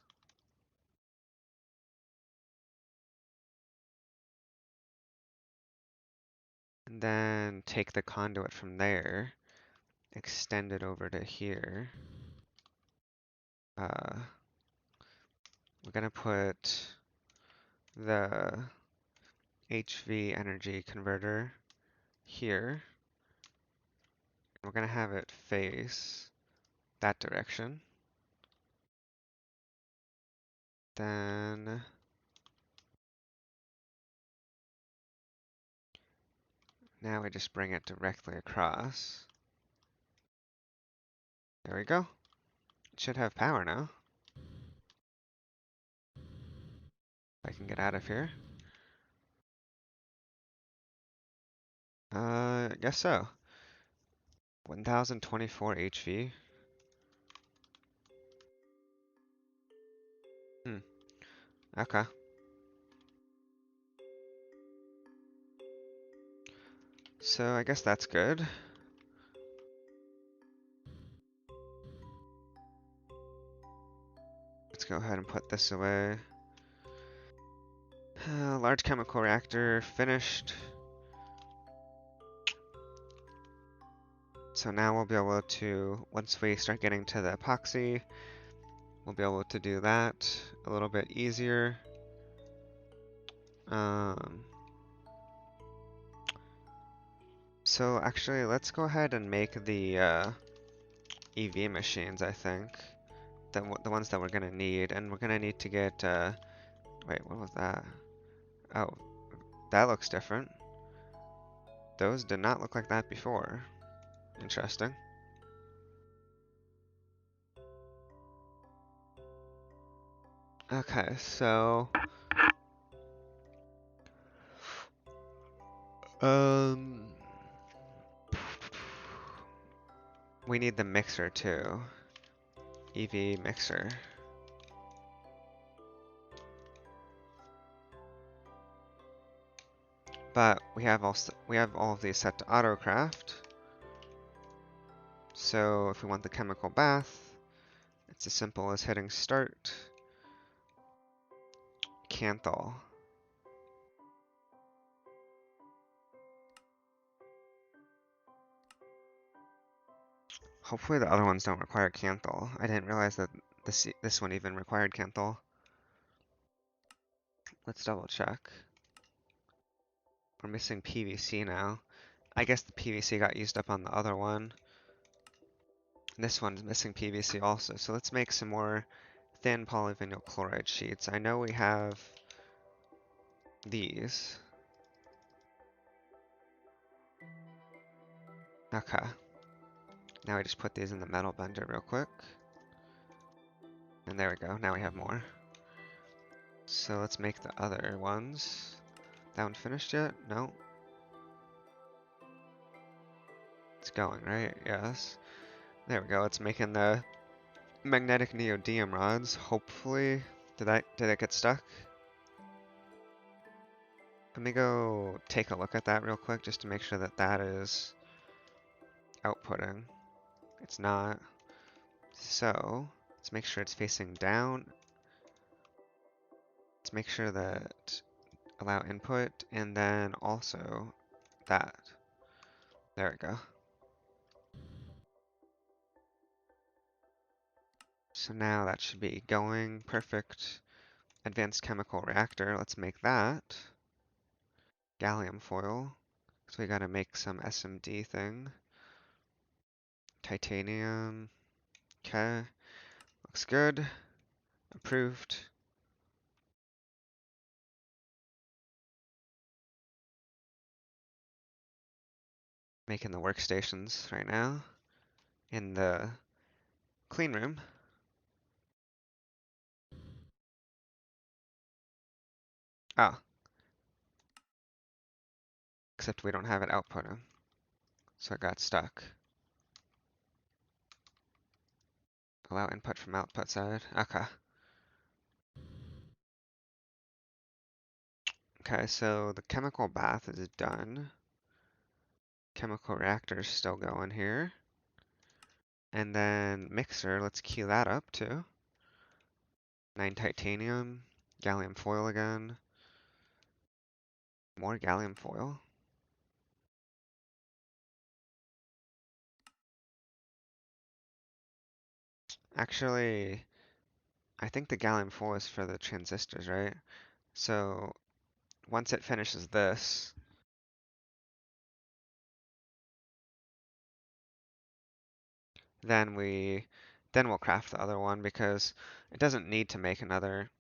and then take the conduit from there, extend it over to here. We're gonna put the HV energy converter here. We're gonna have it face that direction. Then now we just bring it directly across. There we go. It should have power now. If I can get out of here. I guess so. 1024 HV. Hmm. Okay. So I guess that's good. Let's go ahead and put this away. Large chemical reactor finished. So now we'll be able to, once we start getting to the epoxy, we'll be able to do that a little bit easier. So actually, let's go ahead and make the EV machines, I think. The ones that we're gonna need, and we're gonna need to get, wait, what was that? Oh, that looks different. Those did not look like that before. Interesting. Okay, so um we need the mixer too. EV mixer. but we have all of these set to autocraft. So if we want the chemical bath, it's as simple as hitting start, Canthal. Hopefully the other ones don't require Canthal. I didn't realize that this one even required Canthal. Let's double check. We're missing PVC now. I guess the PVC got used up on the other one. This one's missing PVC also, so let's make some more thin polyvinyl chloride sheets. I know we have these. Okay. Now we just put these in the metal blender real quick. And there we go, now we have more. So let's make the other ones. That one finished yet? No. It's going, right? Yes. There we go, it's making the magnetic neodymium rods. Hopefully, did that get stuck? Let me go take a look at that real quick just to make sure that that is outputting. It's not. So, let's make sure it's facing down. Let's make sure that allow input and then also that. There we go. So now that should be going perfect. Advanced chemical reactor, let's make that. Gallium foil, so we gotta make some SMD thing. Titanium, okay, looks good, approved. Making the workstations right now in the clean room. Oh, except we don't have it outputting, so it got stuck. Allow input from output side, okay. Okay, so the chemical bath is done. Chemical reactor's still going here. And then mixer, let's queue that up too. 9 titanium, gallium foil again. More gallium foil. Actually, I think the gallium foil is for the transistors, right? So once it finishes this, then we'll craft the other one because it doesn't need to make another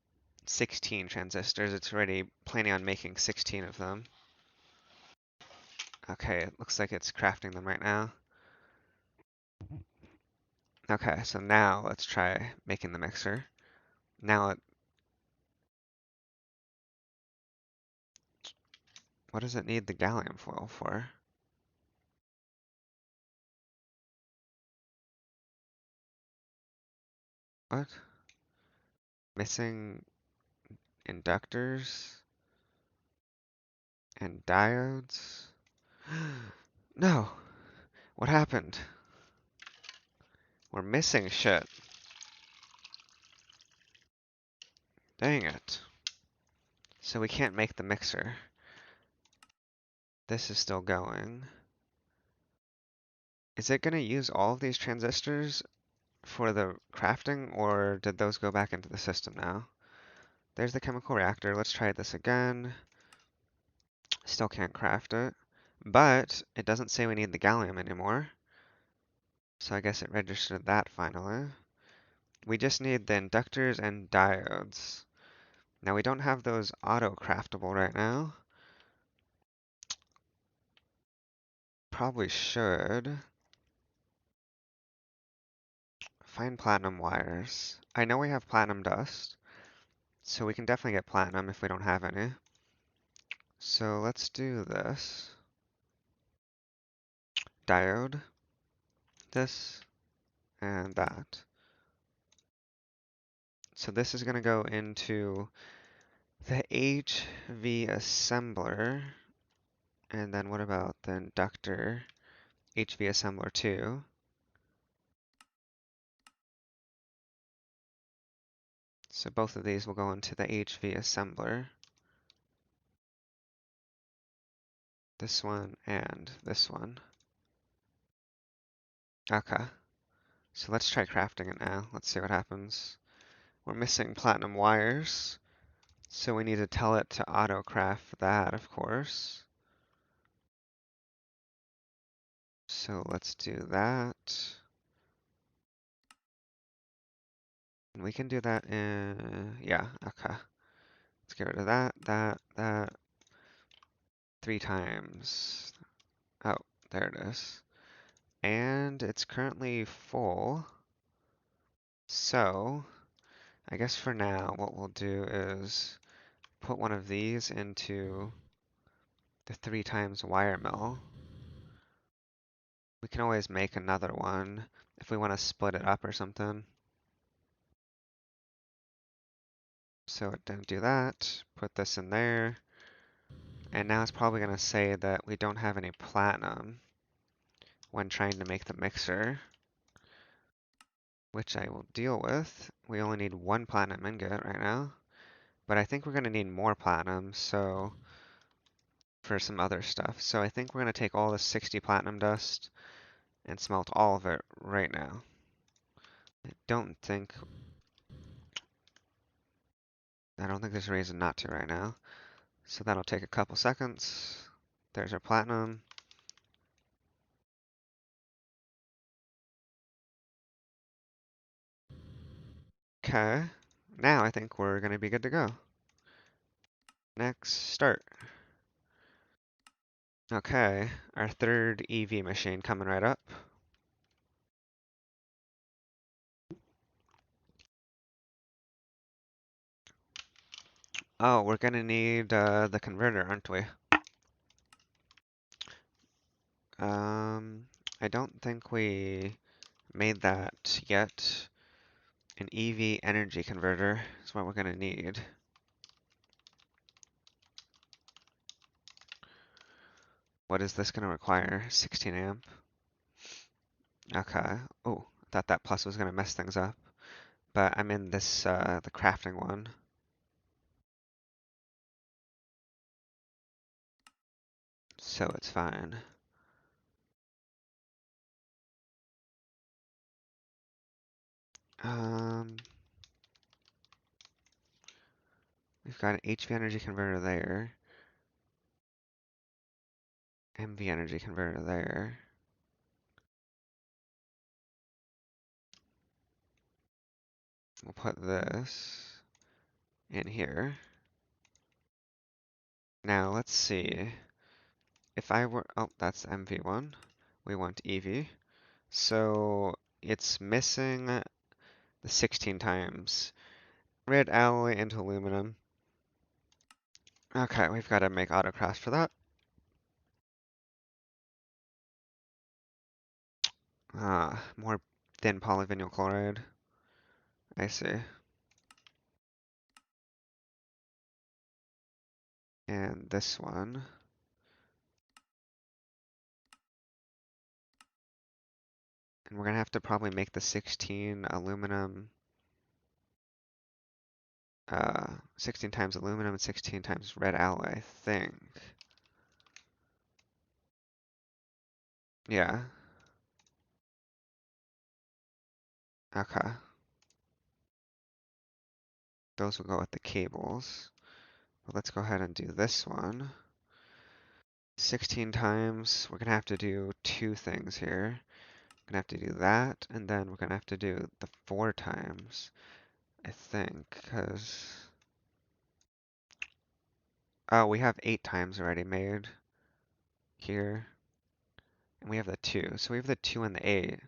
16 transistors. It's already planning on making 16 of them. Okay, it looks like it's crafting them right now. Okay, so now let's try making the mixer. Now, what does it need the gallium foil for? What? Missing inductors and diodes? No! What happened? We're missing shit. Dang it. So we can't make the mixer. This is still going. Is it going to use all of these transistors for the crafting, or did those go back into the system now? There's the chemical reactor. Let's try this again. Still can't craft it. But it doesn't say we need the gallium anymore. So I guess it registered that finally. We just need the inductors and diodes. Now we don't have those auto-craftable right now. Probably should. Find platinum wires. I know we have platinum dust, so we can definitely get platinum if we don't have any. So let's do this. Diode, this, and that. So this is going to go into the HV assembler. And then what about the inductor HV assembler 2? So both of these will go into the HV assembler. This one and this one. Okay, so let's try crafting it now. Let's see what happens. We're missing platinum wires, so we need to tell it to auto craft that, of course. So let's do that. And we can do that in, yeah, okay. Let's get rid of that 3 times. Oh, there it is. And it's currently full. So I guess for now, what we'll do is put one of these into the 3 times wire mill. We can always make another one if we want to split it up or something. So it didn't do that. Put this in there. And now it's probably going to say that we don't have any platinum when trying to make the mixer, which I will deal with. We only need 1 platinum ingot right now, but I think we're going to need more platinum, so for some other stuff. So I think we're going to take all the 60 platinum dust and smelt all of it right now. I don't think there's a reason not to right now. So that'll take a couple seconds. There's our platinum. Okay, now I think we're going to be good to go. Next, start. Okay, our third EV machine coming right up. Oh, we're gonna need the converter, aren't we? I don't think we made that yet. An EV energy converter is what we're gonna need. What is this gonna require? 16 amp. Okay. Oh, I thought that plus was gonna mess things up. But I'm in this, the crafting one. So it's fine. Um, we've got an HV energy converter there. MV energy converter there. We'll put this in here. Now let's see. If I were, oh, that's MV1. We want EV. So it's missing the 16 times. Red alloy into aluminum. Okay, we've got to make autocross for that. More thin polyvinyl chloride. I see. And this one. And we're gonna have to probably make the 16 aluminum, 16 times aluminum and 16 times red alloy, I think. Yeah. Okay. Those will go with the cables. But let's go ahead and do this one. 16 times, we're gonna have to do 2 things here. We're gonna have to do that, and then we're gonna have to do the 4 times, I think, because... Oh, we have 8 times already made here. And we have the 2, so we have the 2 and the 8.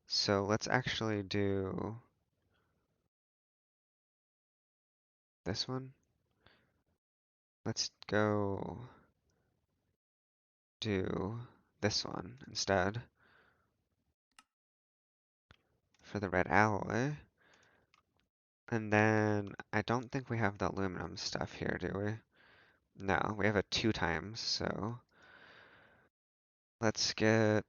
So let's actually do this one. Let's go do this one instead for the red alloy. And then I don't think we have the aluminum stuff here, do we? No, we have a 2 times, so Let's get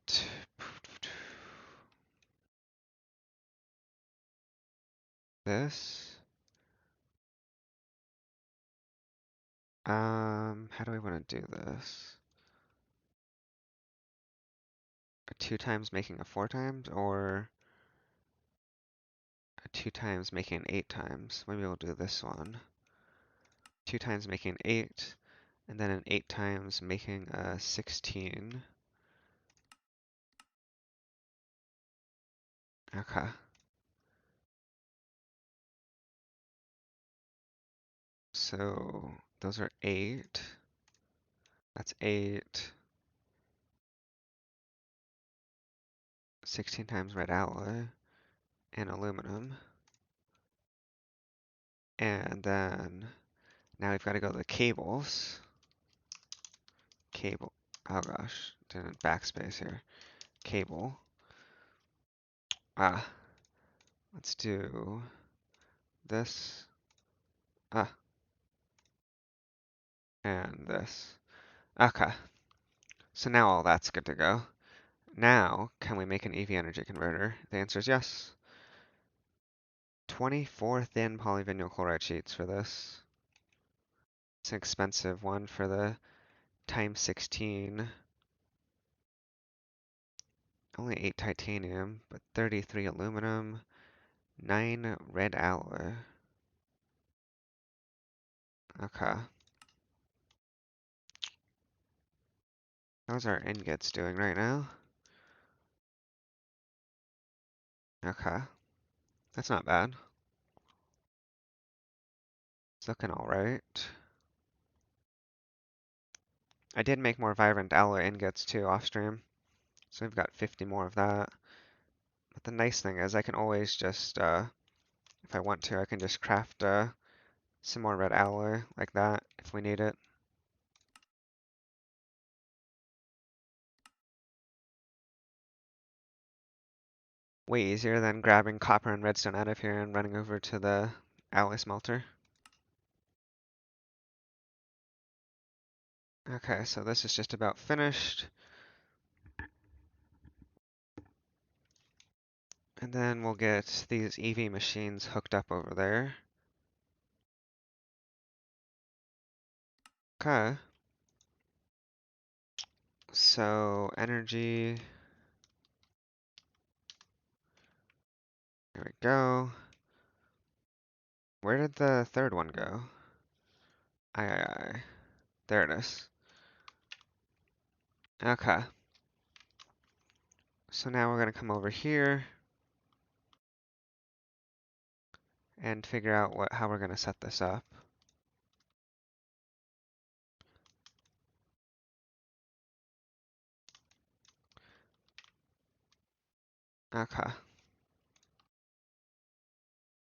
this. How do we want to do this? A 2 times making a 4 times, or a 2 times making 8 times? Maybe we'll do this one. 2 times making 8, and then an 8 times making a 16. Okay. So those are 8. That's 8. 16 times red alloy and aluminum. And then now we've got to go to the cables. Cable. Oh gosh, didn't backspace here. Cable. Ah, let's do this. Ah, and this. Okay, so now all that's good to go. Now, can we make an EV energy converter? The answer is yes. 24 thin polyvinyl chloride sheets for this. It's an expensive one for the times 16. Only 8 titanium, but 33 aluminum, 9 red alloy. Okay. How's our ingots doing right now? Okay. That's not bad. It's looking alright. I did make more vibrant alloy ingots too off stream. So we've got 50 more of that. But the nice thing is I can always just, if I want to, I can just craft some more red alloy like that if we need it. Way easier than grabbing copper and redstone out of here and running over to the alloy smelter. Okay, so this is just about finished. And then we'll get these EV machines hooked up over there. Okay. So energy, there we go. Where did the third one go? I. There it is. Okay. So now we're gonna come over here and figure out how we're gonna set this up. Okay.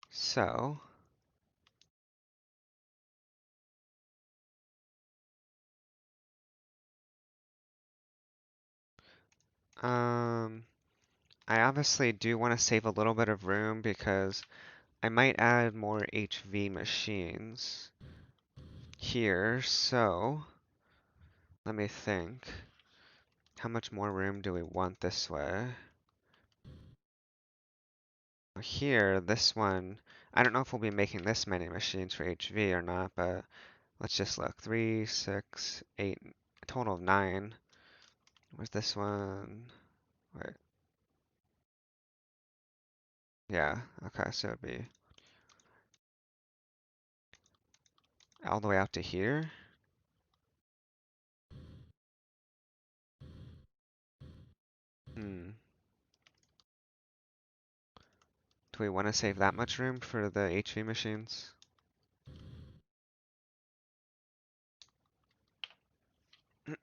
So, um, I obviously do want to save a little bit of room because I might add more HV machines here. So, let me think. How much more room do we want this way? Here, this one, I don't know if we'll be making this many machines for HV or not, but let's just look. 3, 6, 8, a total of 9. Where's this one? Wait. Yeah, okay, so it'd be all the way out to here. Hmm. Do we want to save that much room for the HV machines?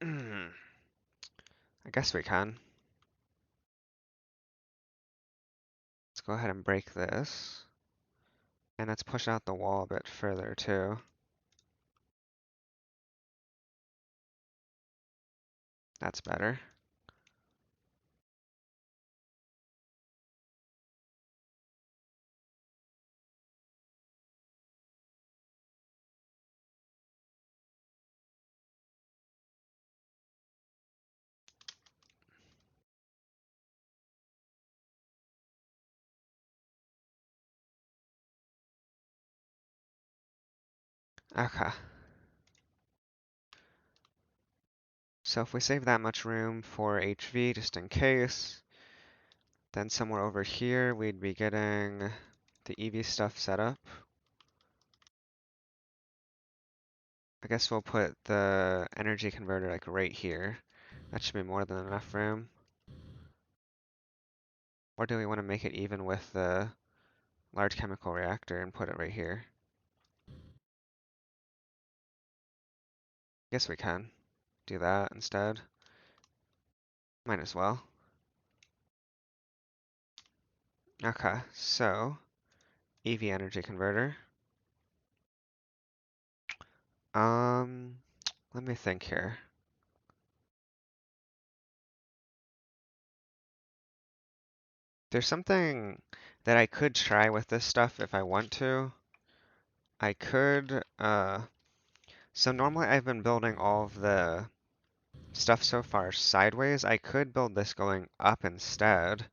I guess we can. Let's go ahead and break this. And let's push out the wall a bit further too. That's better. Okay. So if we save that much room for HV just in case, then somewhere over here we'd be getting the EV stuff set up. I guess we'll put the energy converter like right here. That should be more than enough room. Or do we want to make it even with the large chemical reactor and put it right here? Guess we can do that instead. Might as well. Okay, so EV energy converter. Um, Let me think here. There's something that I could try with this stuff if I want to. I could, so normally I've been building all of the stuff so far sideways. I could build this going up instead.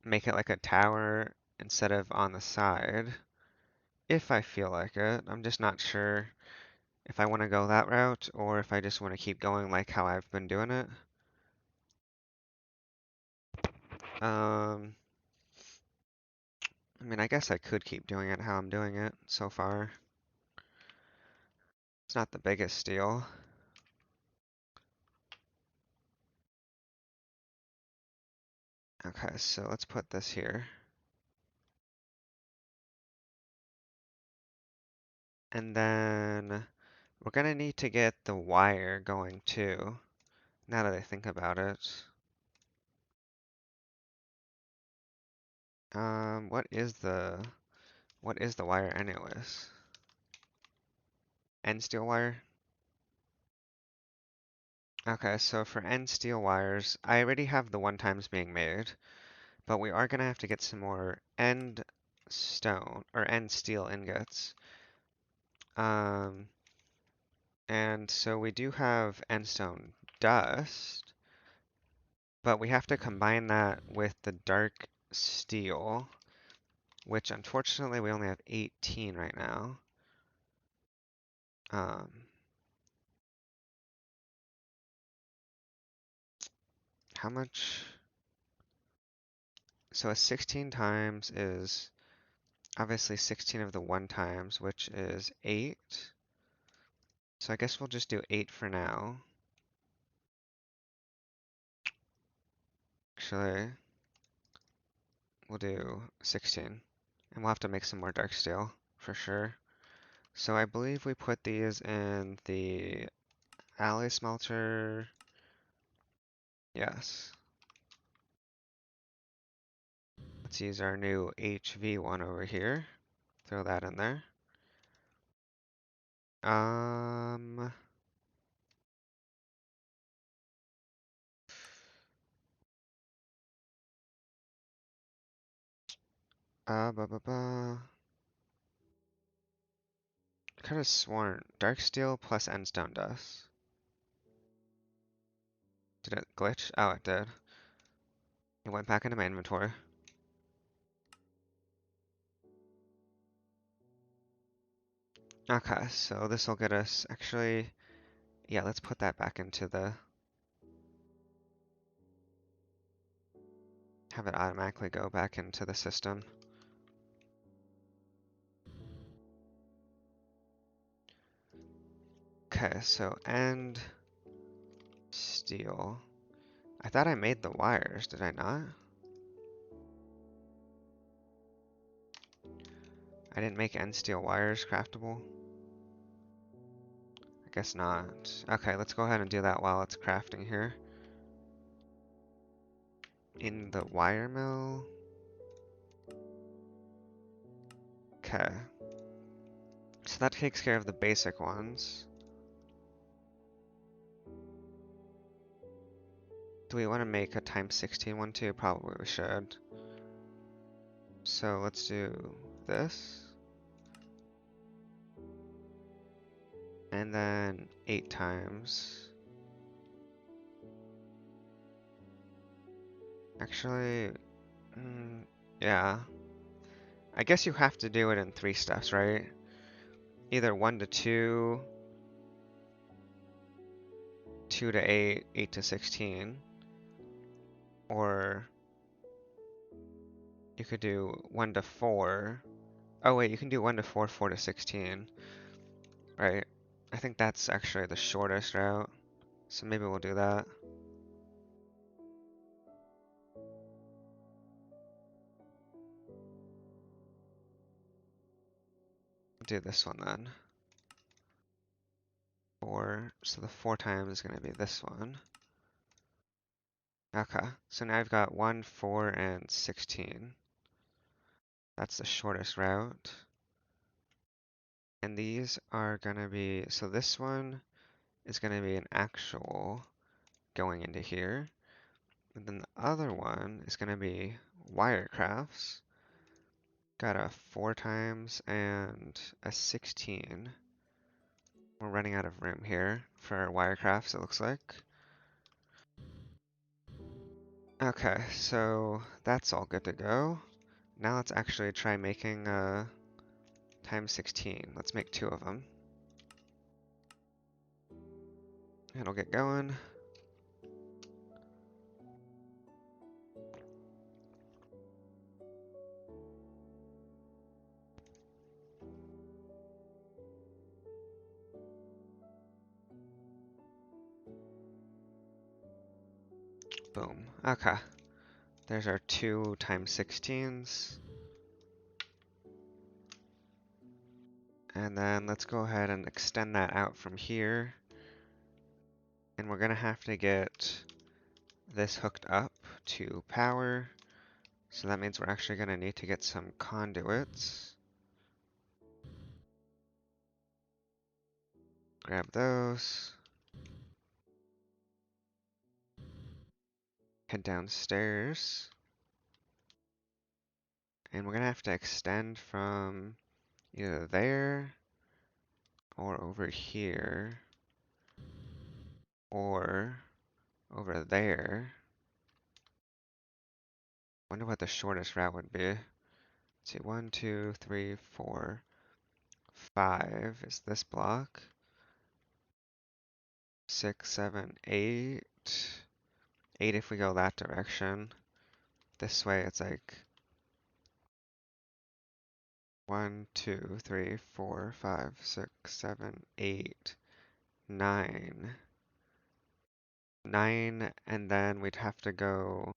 Make it like a tower instead of on the side. If I feel like it. I'm just not sure if I want to go that route or if I just want to keep going like how I've been doing it. Um, I mean, I guess I could keep doing it how I'm doing it so far. It's not the biggest deal. Okay, so let's put this here. And then we're gonna need to get the wire going too, now that I think about it. What is the wire anyways? End steel wire? Okay, so for end steel wires, I already have the one times being made, but we are gonna have to get some more end stone or end steel ingots. Um, and so we do have end stone dust, but we have to combine that with the dark steel, which unfortunately we only have 18 right now. Um, how much? So a 16 times is obviously 16 of the 1 times, which is 8. So I guess we'll just do 8 for now. Actually, we'll do 16. And we'll have to make some more dark steel for sure. So I believe we put these in the alley smelter. Yes. Let's use our new HV1 over here. Throw that in there. Um, ba ba ba. Could have sworn dark steel plus endstone dust. Did it glitch? Oh, it did. It went back into my inventory. Okay, so this will get us actually, yeah, let's put that back into the, have it automatically go back into the system. Okay, so end steel. I thought I made the wires, did I not? I didn't make end steel wires craftable? I guess not. Okay, let's go ahead and do that while it's crafting here. In the wire mill. Okay. So that takes care of the basic ones. Do we want to make a times 16 one too? Probably we should. So let's do this. And then 8 times. Actually, yeah. I guess you have to do it in 3 steps, right? either 1 to 2, 2 to 8, 8 to 16, or you could do 1 to 4. Oh wait, you can do 1 to 4, 4 to 16, right? I think that's actually the shortest route, so maybe we'll do that. Do this one then. 4, so the 4 times is going to be this one. Okay, so now I've got 1, 4, and 16. That's the shortest route. And these are going to be, so this one is going to be an actual going into here. And then the other one is going to be wirecrafts. Got a 4 times and a 16. We're running out of room here for our wirecrafts, it looks like. Okay, so that's all good to go. Now let's actually try making times 16. Let's make 2 of them. It'll get going. Boom. Okay. There's our 2 times 16s. And then let's go ahead and extend that out from here. And we're going to have to get this hooked up to power. So that means we're actually going to need to get some conduits. Grab those. Head downstairs. And we're going to have to extend from either there or over here or over there. Wonder what the shortest route would be. Let's see, 1, 2, 3, 4, 5 is this block. 6, 7, 8. 8 if we go that direction. This way it's like 1, 2, 3, 4, 5, 6, 7, 8, 9. 9, and then we'd have to go.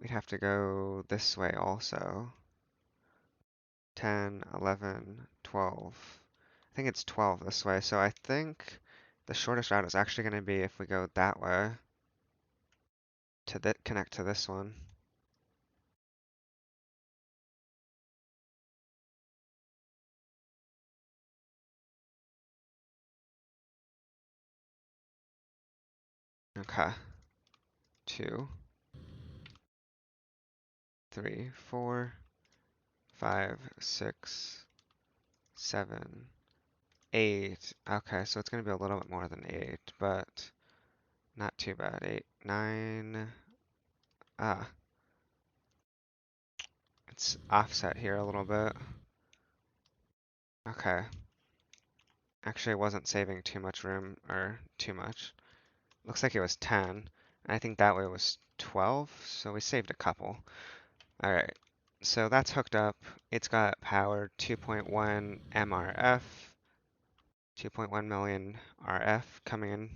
We'd have to go this way also. 10, 11, 12. I think it's 12 this way, so I think the shortest route is actually going to be if we go that way to connect to this one. Okay. 2, 3, 4, 5, 6, 7, 8. Okay, so it's going to be a little bit more than 8, but not too bad. 8, 9. Ah, it's offset here a little bit. Okay. Actually, I wasn't saving too much room, or too much. Looks like it was 10. And I think that way was 12, so we saved a couple. Alright, so that's hooked up. It's got power 2.1 MRF, 2.1 million RF coming in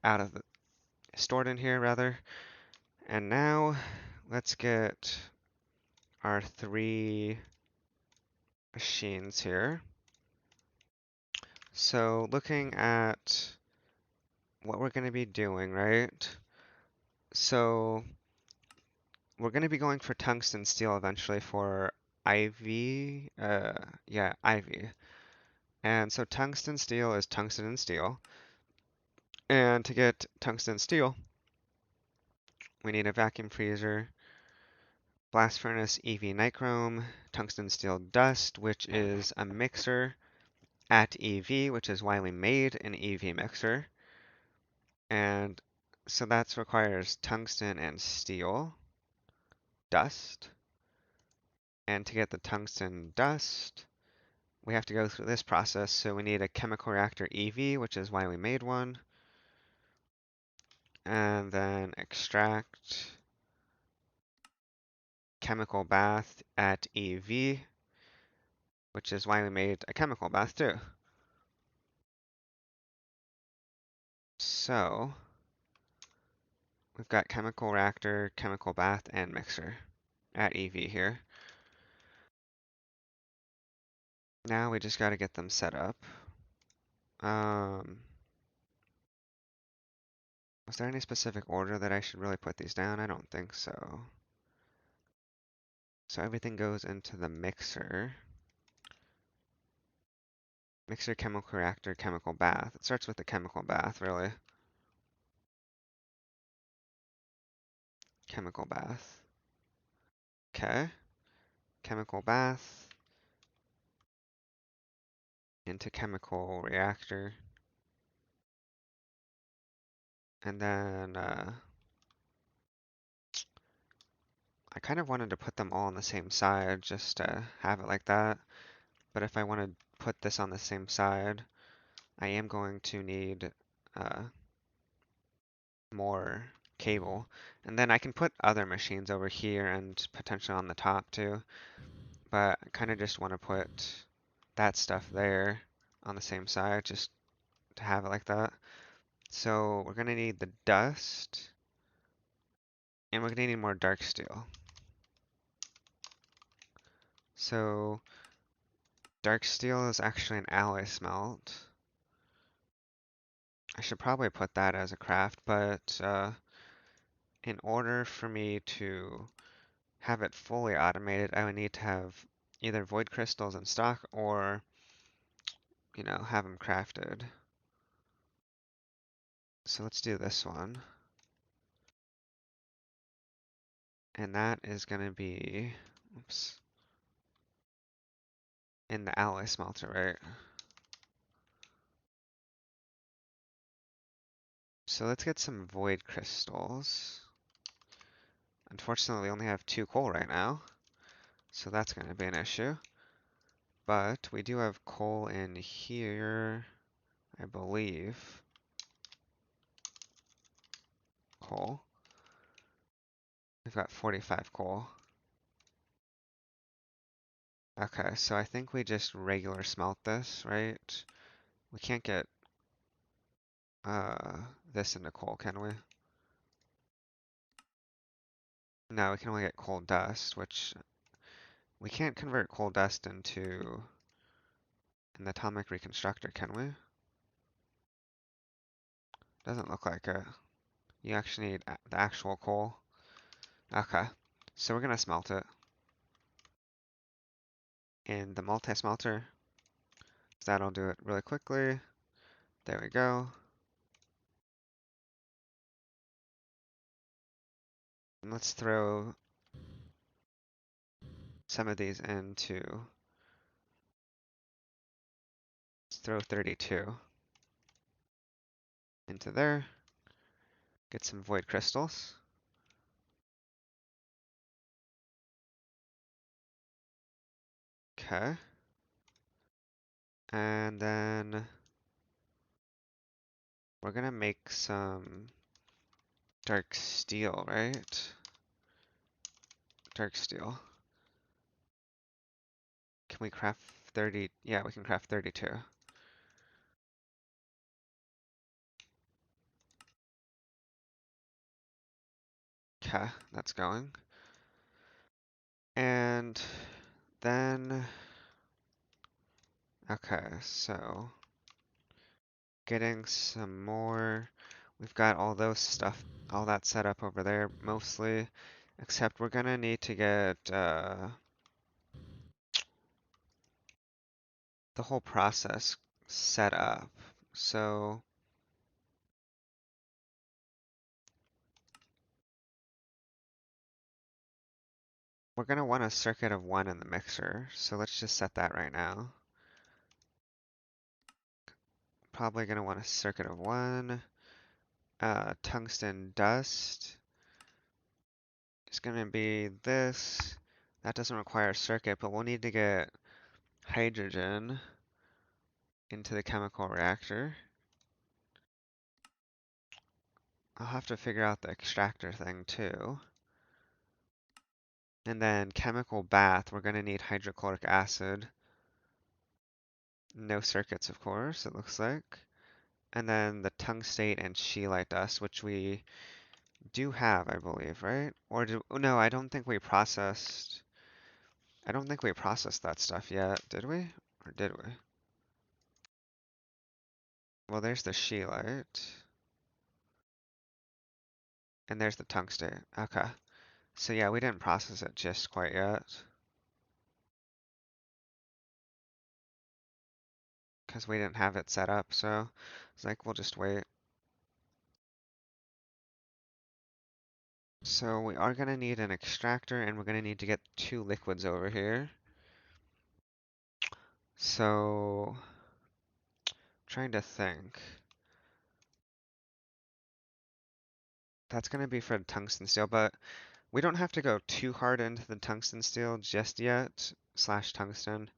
out of the, stored in here rather. And now let's get our 3 machines here. So looking at what we're going to be doing, right? So we're going to be going for tungsten steel eventually for IV. Yeah, IV. And so tungsten steel is tungsten and steel. And to get tungsten steel, we need a vacuum freezer, blast furnace, EV nichrome, tungsten steel dust, which is a mixer at EV, which is why we made an EV mixer. And so that requires tungsten and steel, dust. And to get the tungsten dust, we have to go through this process. So we need a chemical reactor EV, which is why we made one. And then extract chemical bath at EV, which is why we made a chemical bath too. So we've got chemical reactor, chemical bath, and mixer at EV here. Now we just got to get them set up. Was there any specific order that I should really put these down? I don't think so. So everything goes into the mixer. Mixer, chemical reactor, chemical bath. It starts with the chemical bath, really. Chemical bath. Okay. Chemical bath into chemical reactor. And then I kind of wanted to put them all on the same side just to have it like that. But if I want to put this on the same side, I am going to need uh, more cable. And then I can put other machines over here and potentially on the top too. But I kind of just want to put that stuff there on the same side just to have it like that. So we're going to need the dust and we're going to need more dark steel. So dark steel is actually an alloy smelt. I should probably put that as a craft, but in order for me to have it fully automated, I would need to have either void crystals in stock or, have them crafted. So let's do this one. And that is going to be, oops, in the alloy smelter, right? So let's get some void crystals. Unfortunately, we only have 2 coal right now, so that's going to be an issue. But we do have coal in here, I believe. Coal. We've got 45 coal. Okay, so I think we just regular smelt this, right? We can't get this into coal, can we? No, we can only get coal dust, which we can't convert coal dust into an atomic reconstructor, can we? Doesn't look like it. You actually need the actual coal. Okay, so we're gonna smelt it in the multi-smelter. That'll do it really quickly. There we go. And let's throw some of these into, let's throw 32 into there. Get some void crystals. Okay. And then we're gonna make some dark steel, right? Dark steel. Can we craft 30? Yeah, we can craft 32. Okay, that's going. And then, okay, so getting some more. We've got all those stuff, all that set up over there mostly, except we're gonna need to get the whole process set up. So we're gonna want a circuit of 1 in the mixer. So let's just set that right now. Probably gonna want a circuit of 1. Tungsten dust is gonna be this. That doesn't require a circuit, but we'll need to get hydrogen into the chemical reactor. I'll have to figure out the extractor thing too. And then chemical bath, we're going to need hydrochloric acid. No circuits, of course, it looks like. And then the tungstate and scheelite dust, which we do have, I believe, right? Or do, oh, no, I don't think we processed that stuff yet, did we? Or did we? Well, there's the scheelite. And there's the tungstate. Okay. So yeah, we didn't process it just quite yet. Because we didn't have it set up, so it's like, we'll just wait. So we are going to need an extractor, and we're going to need to get two liquids over here. So, trying to think. That's going to be for the tungsten steel, but we don't have to go too hard into the tungsten steel just yet, slash tungsten.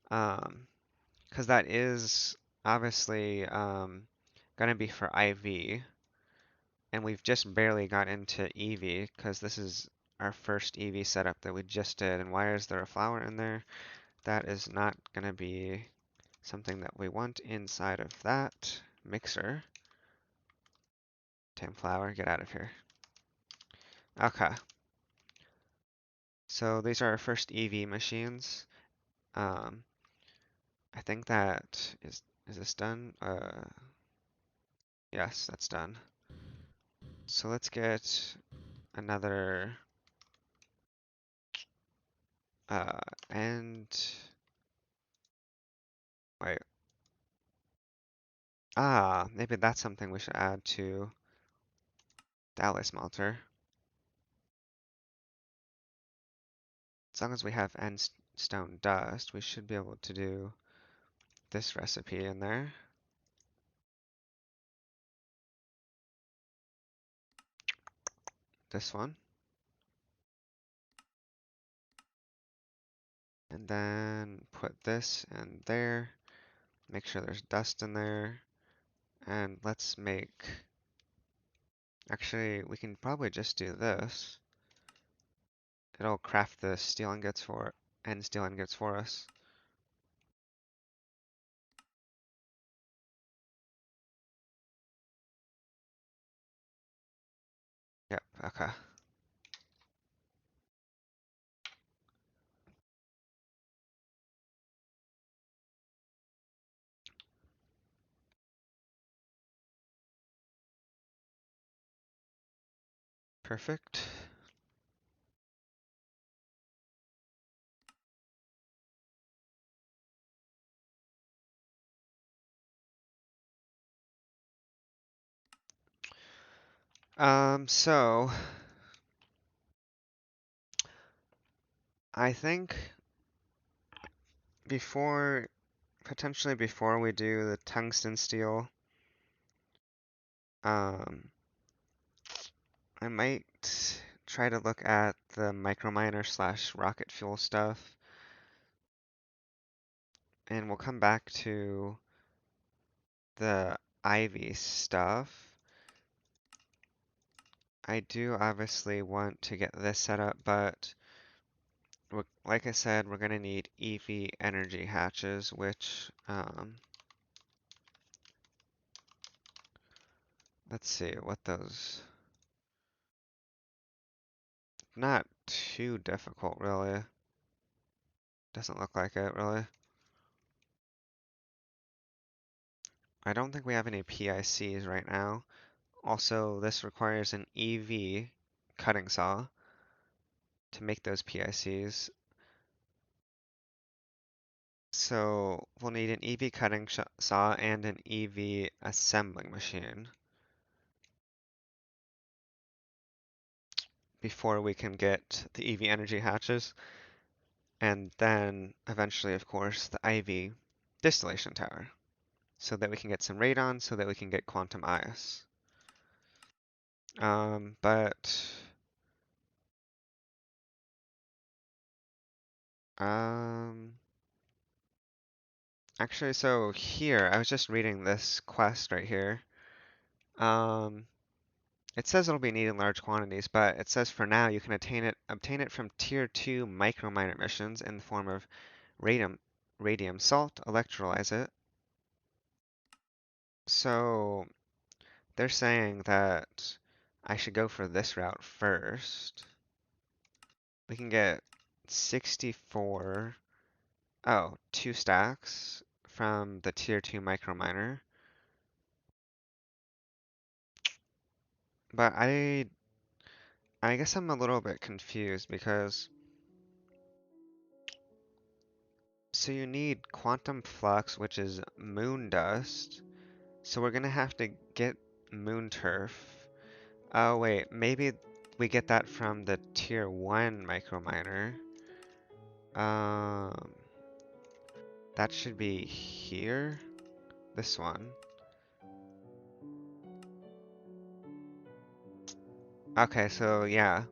Because that is obviously going to be for IV, and we've just barely got into EV, because this is our first EV setup that we just did. And why is there a flower in there? That is not going to be something that we want inside of that mixer. Damn flower, get out of here. Okay. So these are our first EV machines. Um, I think that is this done? Yes, that's done. So let's get another uh and wait. Maybe that's something we should add to the alloy smelter. As long as we have end stone dust, we should be able to do this recipe in there. This one. And then put this in there. Make sure there's dust in there. And let's make, actually, we can probably just do this. It'll craft the steel ingots and steel ingots for us. Yep, okay. Perfect. So I think before, potentially before we do the tungsten steel, um, I might try to look at the microminer slash rocket fuel stuff, and we'll come back to the Ivy stuff. I do obviously want to get this set up, but like I said, we're going to need EV energy hatches, which, let's see what those, not too difficult really. Doesn't look like it really. I don't think we have any PICs right now. Also, this requires an EV cutting saw to make those PICs. So we'll need an EV cutting saw and an EV assembling machine before we can get the EV energy hatches. And then eventually, of course, the IV distillation tower so that we can get some radon so that we can get quantum ice. But Um, Actually, so here, I was just reading this quest right here. Um, it says it'll be needed in large quantities, but it says for now you can obtain it from tier 2 microminer missions in the form of radium, radium salt, electrolyze it. So they're saying that I should go for this route first. We can get 64, oh, 2 stacks from the tier 2 microminer. But I guess I'm a little bit confused because so you need quantum flux, which is moon dust. So we're gonna have to get moon turf. Oh wait, maybe we get that from the tier 1 microminer. Um, that should be here. This one. Okay, so yeah,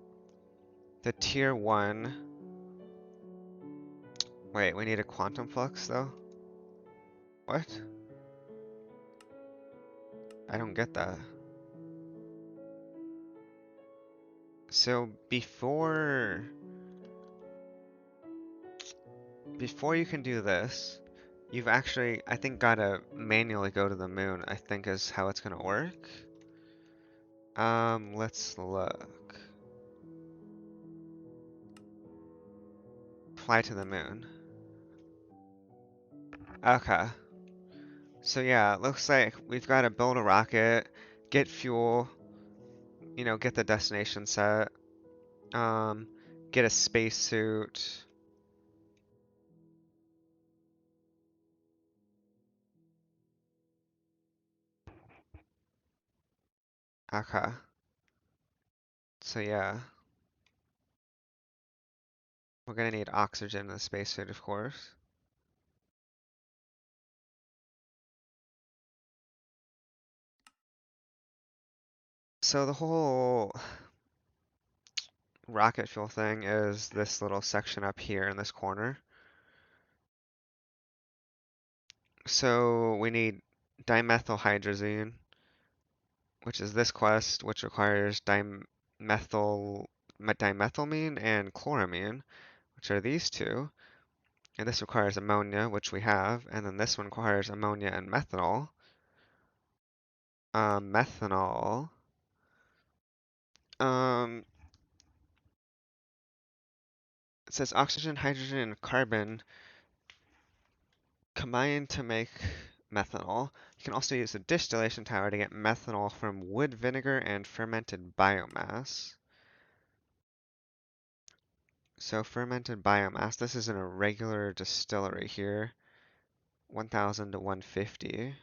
the tier 1. Wait, we need a quantum flux though? What? I don't get that. So before you can do this, you've actually, I think, gotta manually go to the moon, I think is how it's gonna work. Let's look. Fly to the moon. Okay. So yeah, it looks like we've gotta build a rocket, get fuel, get the destination set, um, get a spacesuit. Okay. So yeah, we're gonna need oxygen in the spacesuit, of course. So the whole rocket fuel thing is this little section up here in this corner. So we need dimethylhydrazine, which is this quest, which requires dimethylamine and chloramine, which are these two. And this requires ammonia, which we have, and then this one requires ammonia and methanol. Methanol. Um, it says oxygen, hydrogen, and carbon combine to make methanol. You can also use a distillation tower to get methanol from wood vinegar and fermented biomass. So fermented biomass, this is in a regular distillery here, 1000 to 150.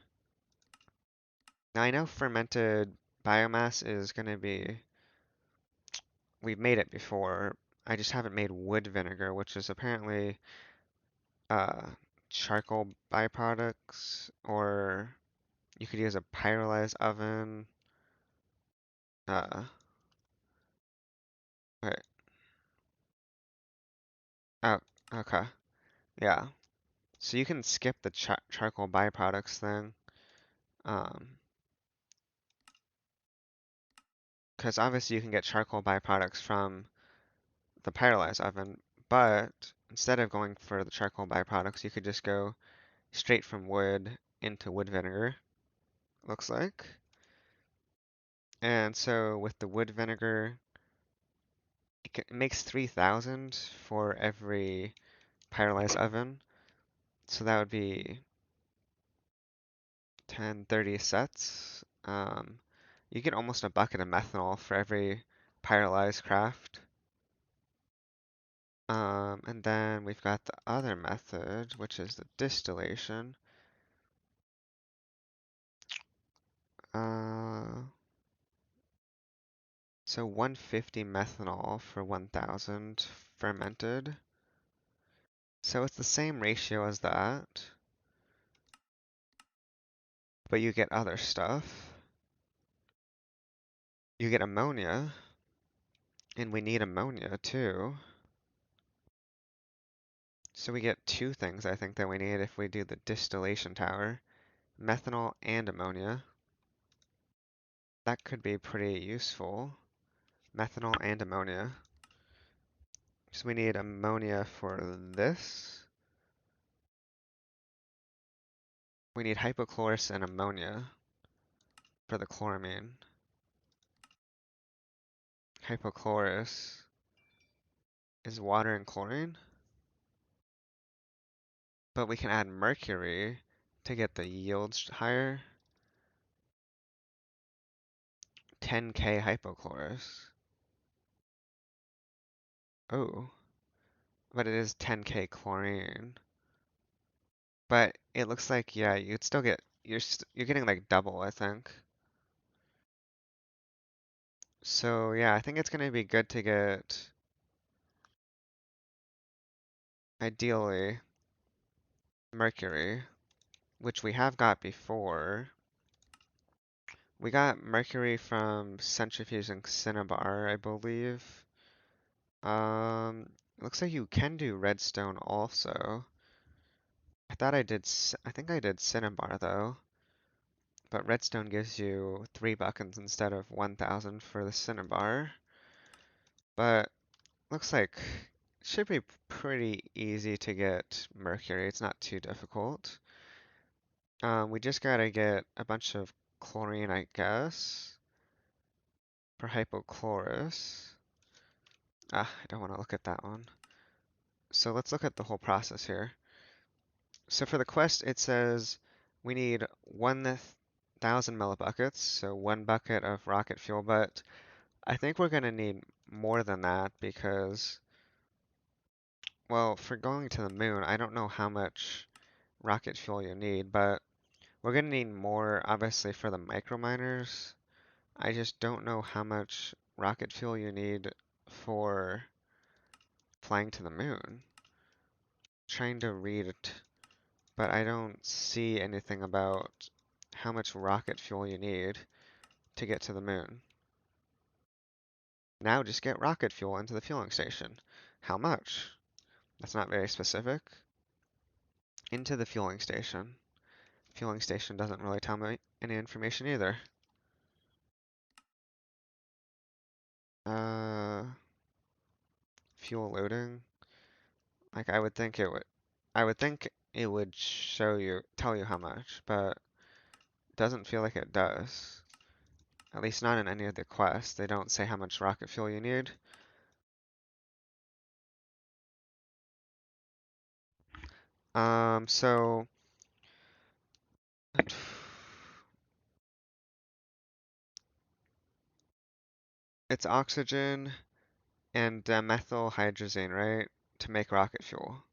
Now I know fermented biomass is going to be, we've made it before, I just haven't made wood vinegar, which is apparently uh, charcoal byproducts, or you could use a pyrolyzed oven. Uh, right. Oh, okay. Yeah. So you can skip the charcoal byproducts thing. Um, because obviously you can get charcoal byproducts from the pyrolyzed oven, but instead of going for the charcoal byproducts, you could just go straight from wood into wood vinegar, looks like. And so with the wood vinegar, it makes 3,000 for every pyrolyzed oven. So that would be 10, 30 sets. You get almost a bucket of methanol for every pyrolyzed craft. And then we've got the other method, which is the distillation. Uh, so 150 methanol for 1000 fermented. So it's the same ratio as that, but you get other stuff. You get ammonia, and we need ammonia too. So we get two things I think that we need if we do the distillation tower, methanol and ammonia. That could be pretty useful. Methanol and ammonia. So we need ammonia for this. We need hypochlorous and ammonia for the chloramine. Hypochlorous is water and chlorine, but we can add mercury to get the yields higher. 10K hypochlorous. Oh, but it is 10K chlorine. But it looks like, yeah, you'd still get, you're getting like double, I think. So yeah, I think it's gonna be good to get, ideally, mercury, which we have got before. We got mercury from centrifuging cinnabar, I believe. It looks like you can do redstone also. I thought I did, I think I did cinnabar though. But redstone gives you 3 buckets instead of 1,000 for the cinnabar. But looks like it should be pretty easy to get mercury. It's not too difficult. We just gotta get a bunch of chlorine, I guess, for hypochlorous. Ah, I don't want to look at that one. So let's look at the whole process here. So for the quest, it says we need 1,000 millibuckets, so 1 bucket of rocket fuel, but I think we're gonna need more than that because, well, for going to the moon, I don't know how much rocket fuel you need, but we're gonna need more, obviously, for the microminers. I just don't know how much rocket fuel you need for flying to the moon. Trying to read it, but I don't see anything about how much rocket fuel you need to get to the moon. Now just get rocket fuel into the fueling station. How much? That's not very specific. Into the fueling station. Fueling station doesn't really tell me any information either. Uh, fuel loading. Like I would think it would tell you how much, but it doesn't feel like it does. At least not in any of the quests. They don't say how much rocket fuel you need. So it's oxygen and methyl hydrazine, right? To make rocket fuel.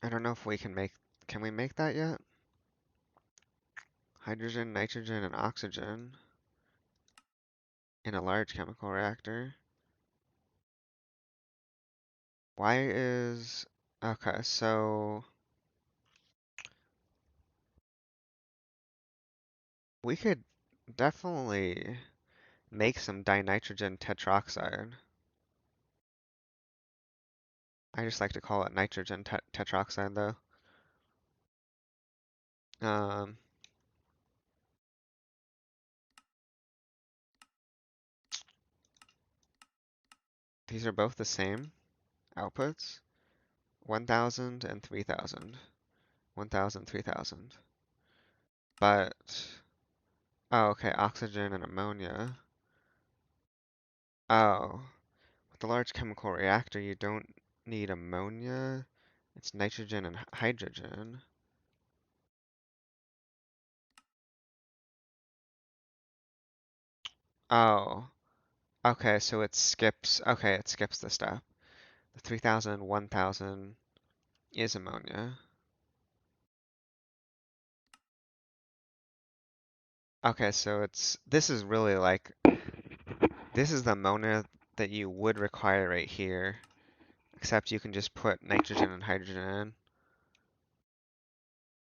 I don't know if we can we make that yet? Hydrogen, nitrogen, and oxygen in a large chemical reactor. Why is, okay, so we could definitely make some dinitrogen tetroxide. I just like to call it nitrogen tetroxide though. Um, these are both the same outputs. 1,000 and 3,000. 1,000, 3,000. But, oh, okay, oxygen and ammonia. Oh, with the large chemical reactor, you don't need ammonia. It's nitrogen and hydrogen. Oh, okay, so it skips the step. The 3,000, 1,000 is ammonia. Okay, so this is really like, this is the ammonia that you would require right here, except you can just put nitrogen and hydrogen in.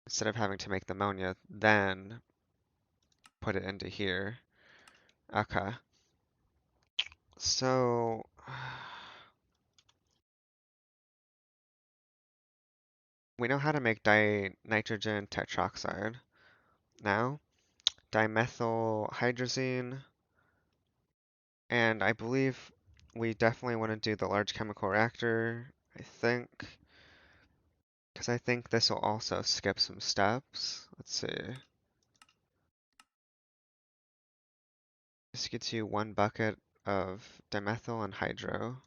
instead of having to make the ammonia, then put it into here. Okay. So we know how to make dinitrogen tetroxide. Now, dimethyl hydrazine, and I believe we definitely want to do the large chemical reactor, I think, because I think this will also skip some steps. Let's see. This gets you 1 bucket of dimethyl and hydro.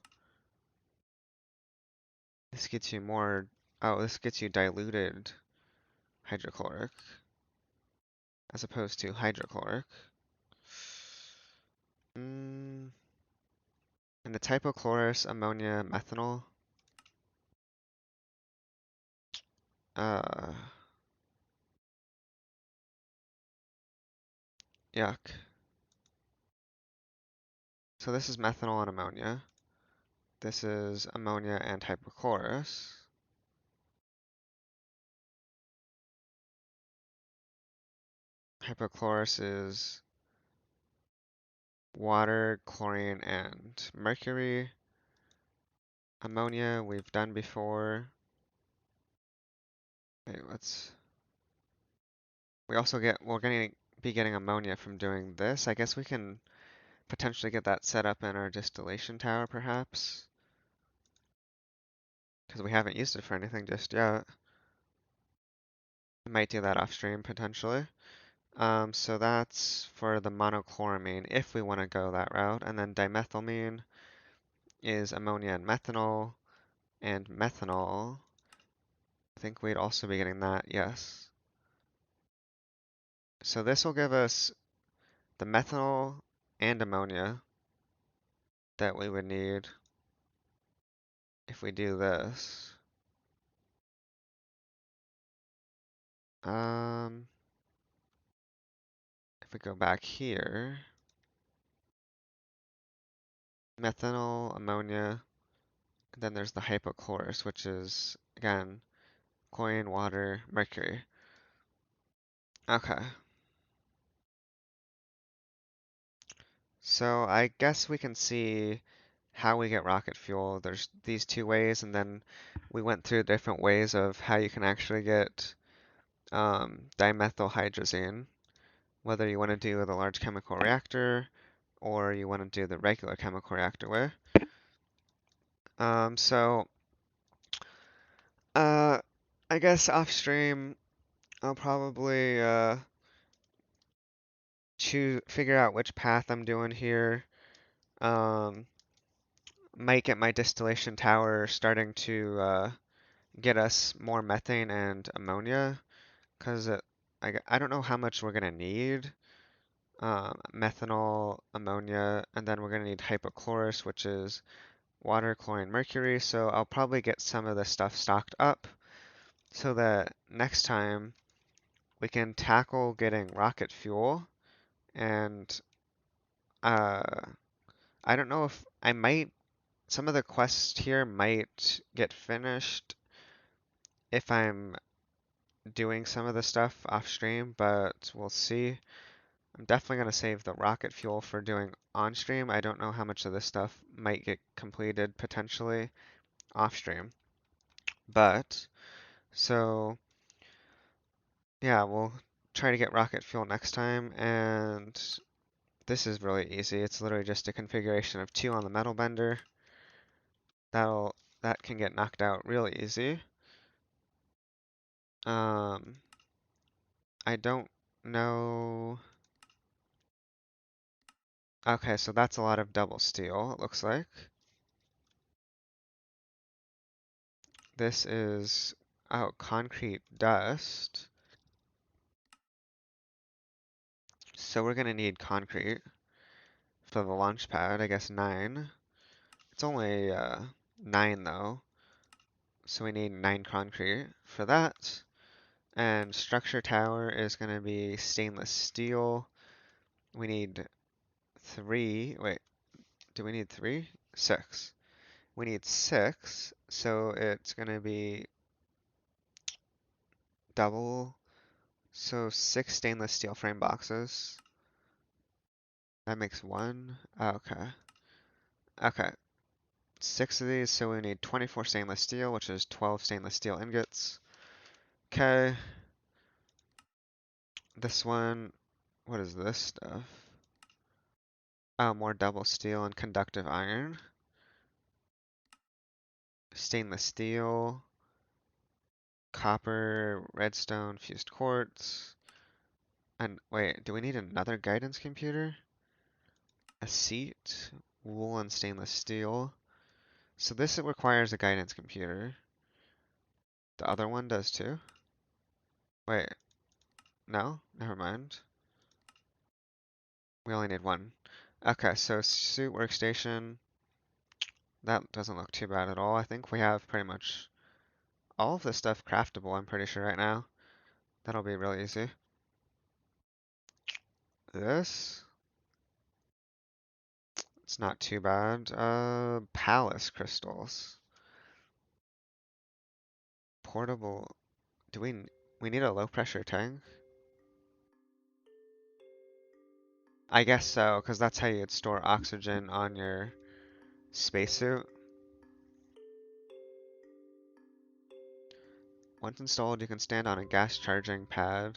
This gets you more, oh, this gets you diluted hydrochloric as opposed to hydrochloric. And the type of chlorus, ammonia, methanol. Uh, Yuck. So this is methanol and ammonia. This is ammonia and hypochlorous. Hypochlorous is water, chlorine, and mercury. Ammonia we've done before. Wait, we're gonna be getting ammonia from doing this. I guess we can potentially get that set up in our distillation tower perhaps, because we haven't used it for anything just yet. We might do that off stream potentially. So that's for the monochloramine if we want to go that route. And then dimethylamine is ammonia and methanol. And methanol, I think we'd also be getting that, yes. So this will give us the methanol and ammonia that we would need if we do this. If we go back here, methanol, ammonia, and then there's the hypochlorous, which is, again, chlorine, water, mercury. Okay. So I guess we can see how we get rocket fuel. There's these two ways, and then we went through different ways of how you can actually get dimethylhydrazine, whether you want to do the large chemical reactor or you want to do the regular chemical reactor way. So uh, I guess off stream I'll probably figure out which path I'm doing here. Um, might get my distillation tower starting to get us more methane and ammonia, because I don't know how much we're gonna need. Methanol, ammonia, and then we're gonna need hypochlorous, which is water, chlorine, mercury. So I'll probably get some of this stuff stocked up so that next time we can tackle getting rocket fuel. And uh, I don't know if I might, some of the quests here might get finished if I'm doing some of the stuff off stream, but we'll see. I'm definitely going to save the rocket fuel for doing on stream. I don't know how much of this stuff might get completed potentially off stream. But, so, yeah, we'll try to get rocket fuel next time. And this is really easy. It's literally just a configuration of 2 on the metal bender. That can get knocked out really easy. Um, I don't know. Okay, so that's a lot of double steel, it looks like. This is, oh, concrete dust. So we're gonna need concrete for the launch pad, I guess 9. It's only 9 though, so we need 9 concrete for that. And structure tower is gonna be stainless steel. We need 3, wait, do we need 3? 6. We need 6, so it's gonna be double, so 6 stainless steel frame boxes. That makes one. Oh, okay. Okay. 6 of these, so we need 24 stainless steel, which is 12 stainless steel ingots. Okay. This one, what is this stuff? Oh, more double steel and conductive iron. Stainless steel, copper, redstone, fused quartz. And wait, do we need another guidance computer? A seat, wool and stainless steel. So this requires a guidance computer. The other one does too? Wait, no? Never mind. We only need one. Okay, so suit workstation. That doesn't look too bad at all. I think we have pretty much all of this stuff craftable, I'm pretty sure right now. That'll be really easy. This, it's not too bad. Palace crystals. Portable. Do we need a low pressure tank? I guess so, because that's how you'd store oxygen on your spacesuit. Once installed, you can stand on a gas charging pad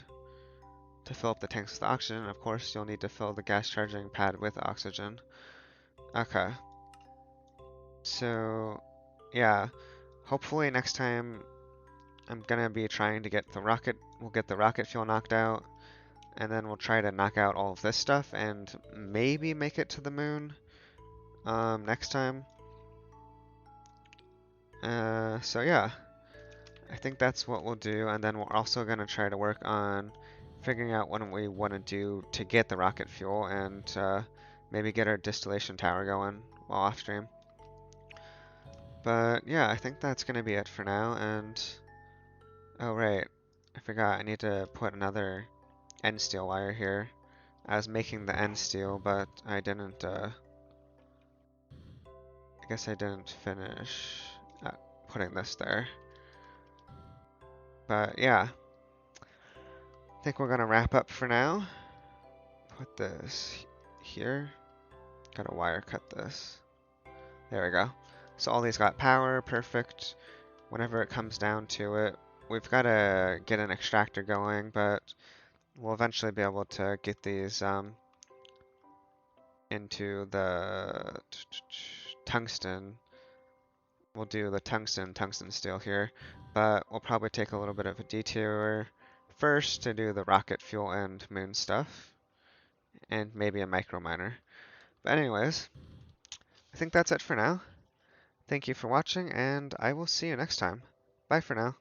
to fill up the tanks with oxygen. Of course, you'll need to fill the gas charging pad with oxygen. Okay. So, yeah. Hopefully next time I'm gonna be trying to get we'll get the rocket fuel knocked out, and then we'll try to knock out all of this stuff and maybe make it to the moon, next time. So yeah. I think that's what we'll do, and then we're also going to try to work on figuring out what we want to do to get the rocket fuel and maybe get our distillation tower going while off stream. But yeah, I think that's going to be it for now, and oh right, I forgot, I need to put another end steel wire here. I was making the end steel, but I didn't, I guess I didn't finish putting this there. But yeah, I think we're going to wrap up for now. Put this here. Gotta wire cut this. There we go. So all these got power, perfect. Whenever it comes down to it, we've got to get an extractor going, but we'll eventually be able to get these into the tungsten. We'll do the tungsten steel here, but we'll probably take a little bit of a detour first to do the rocket fuel and moon stuff, and maybe a micro miner. But anyways, I think that's it for now. Thank you for watching, and I will see you next time. Bye for now.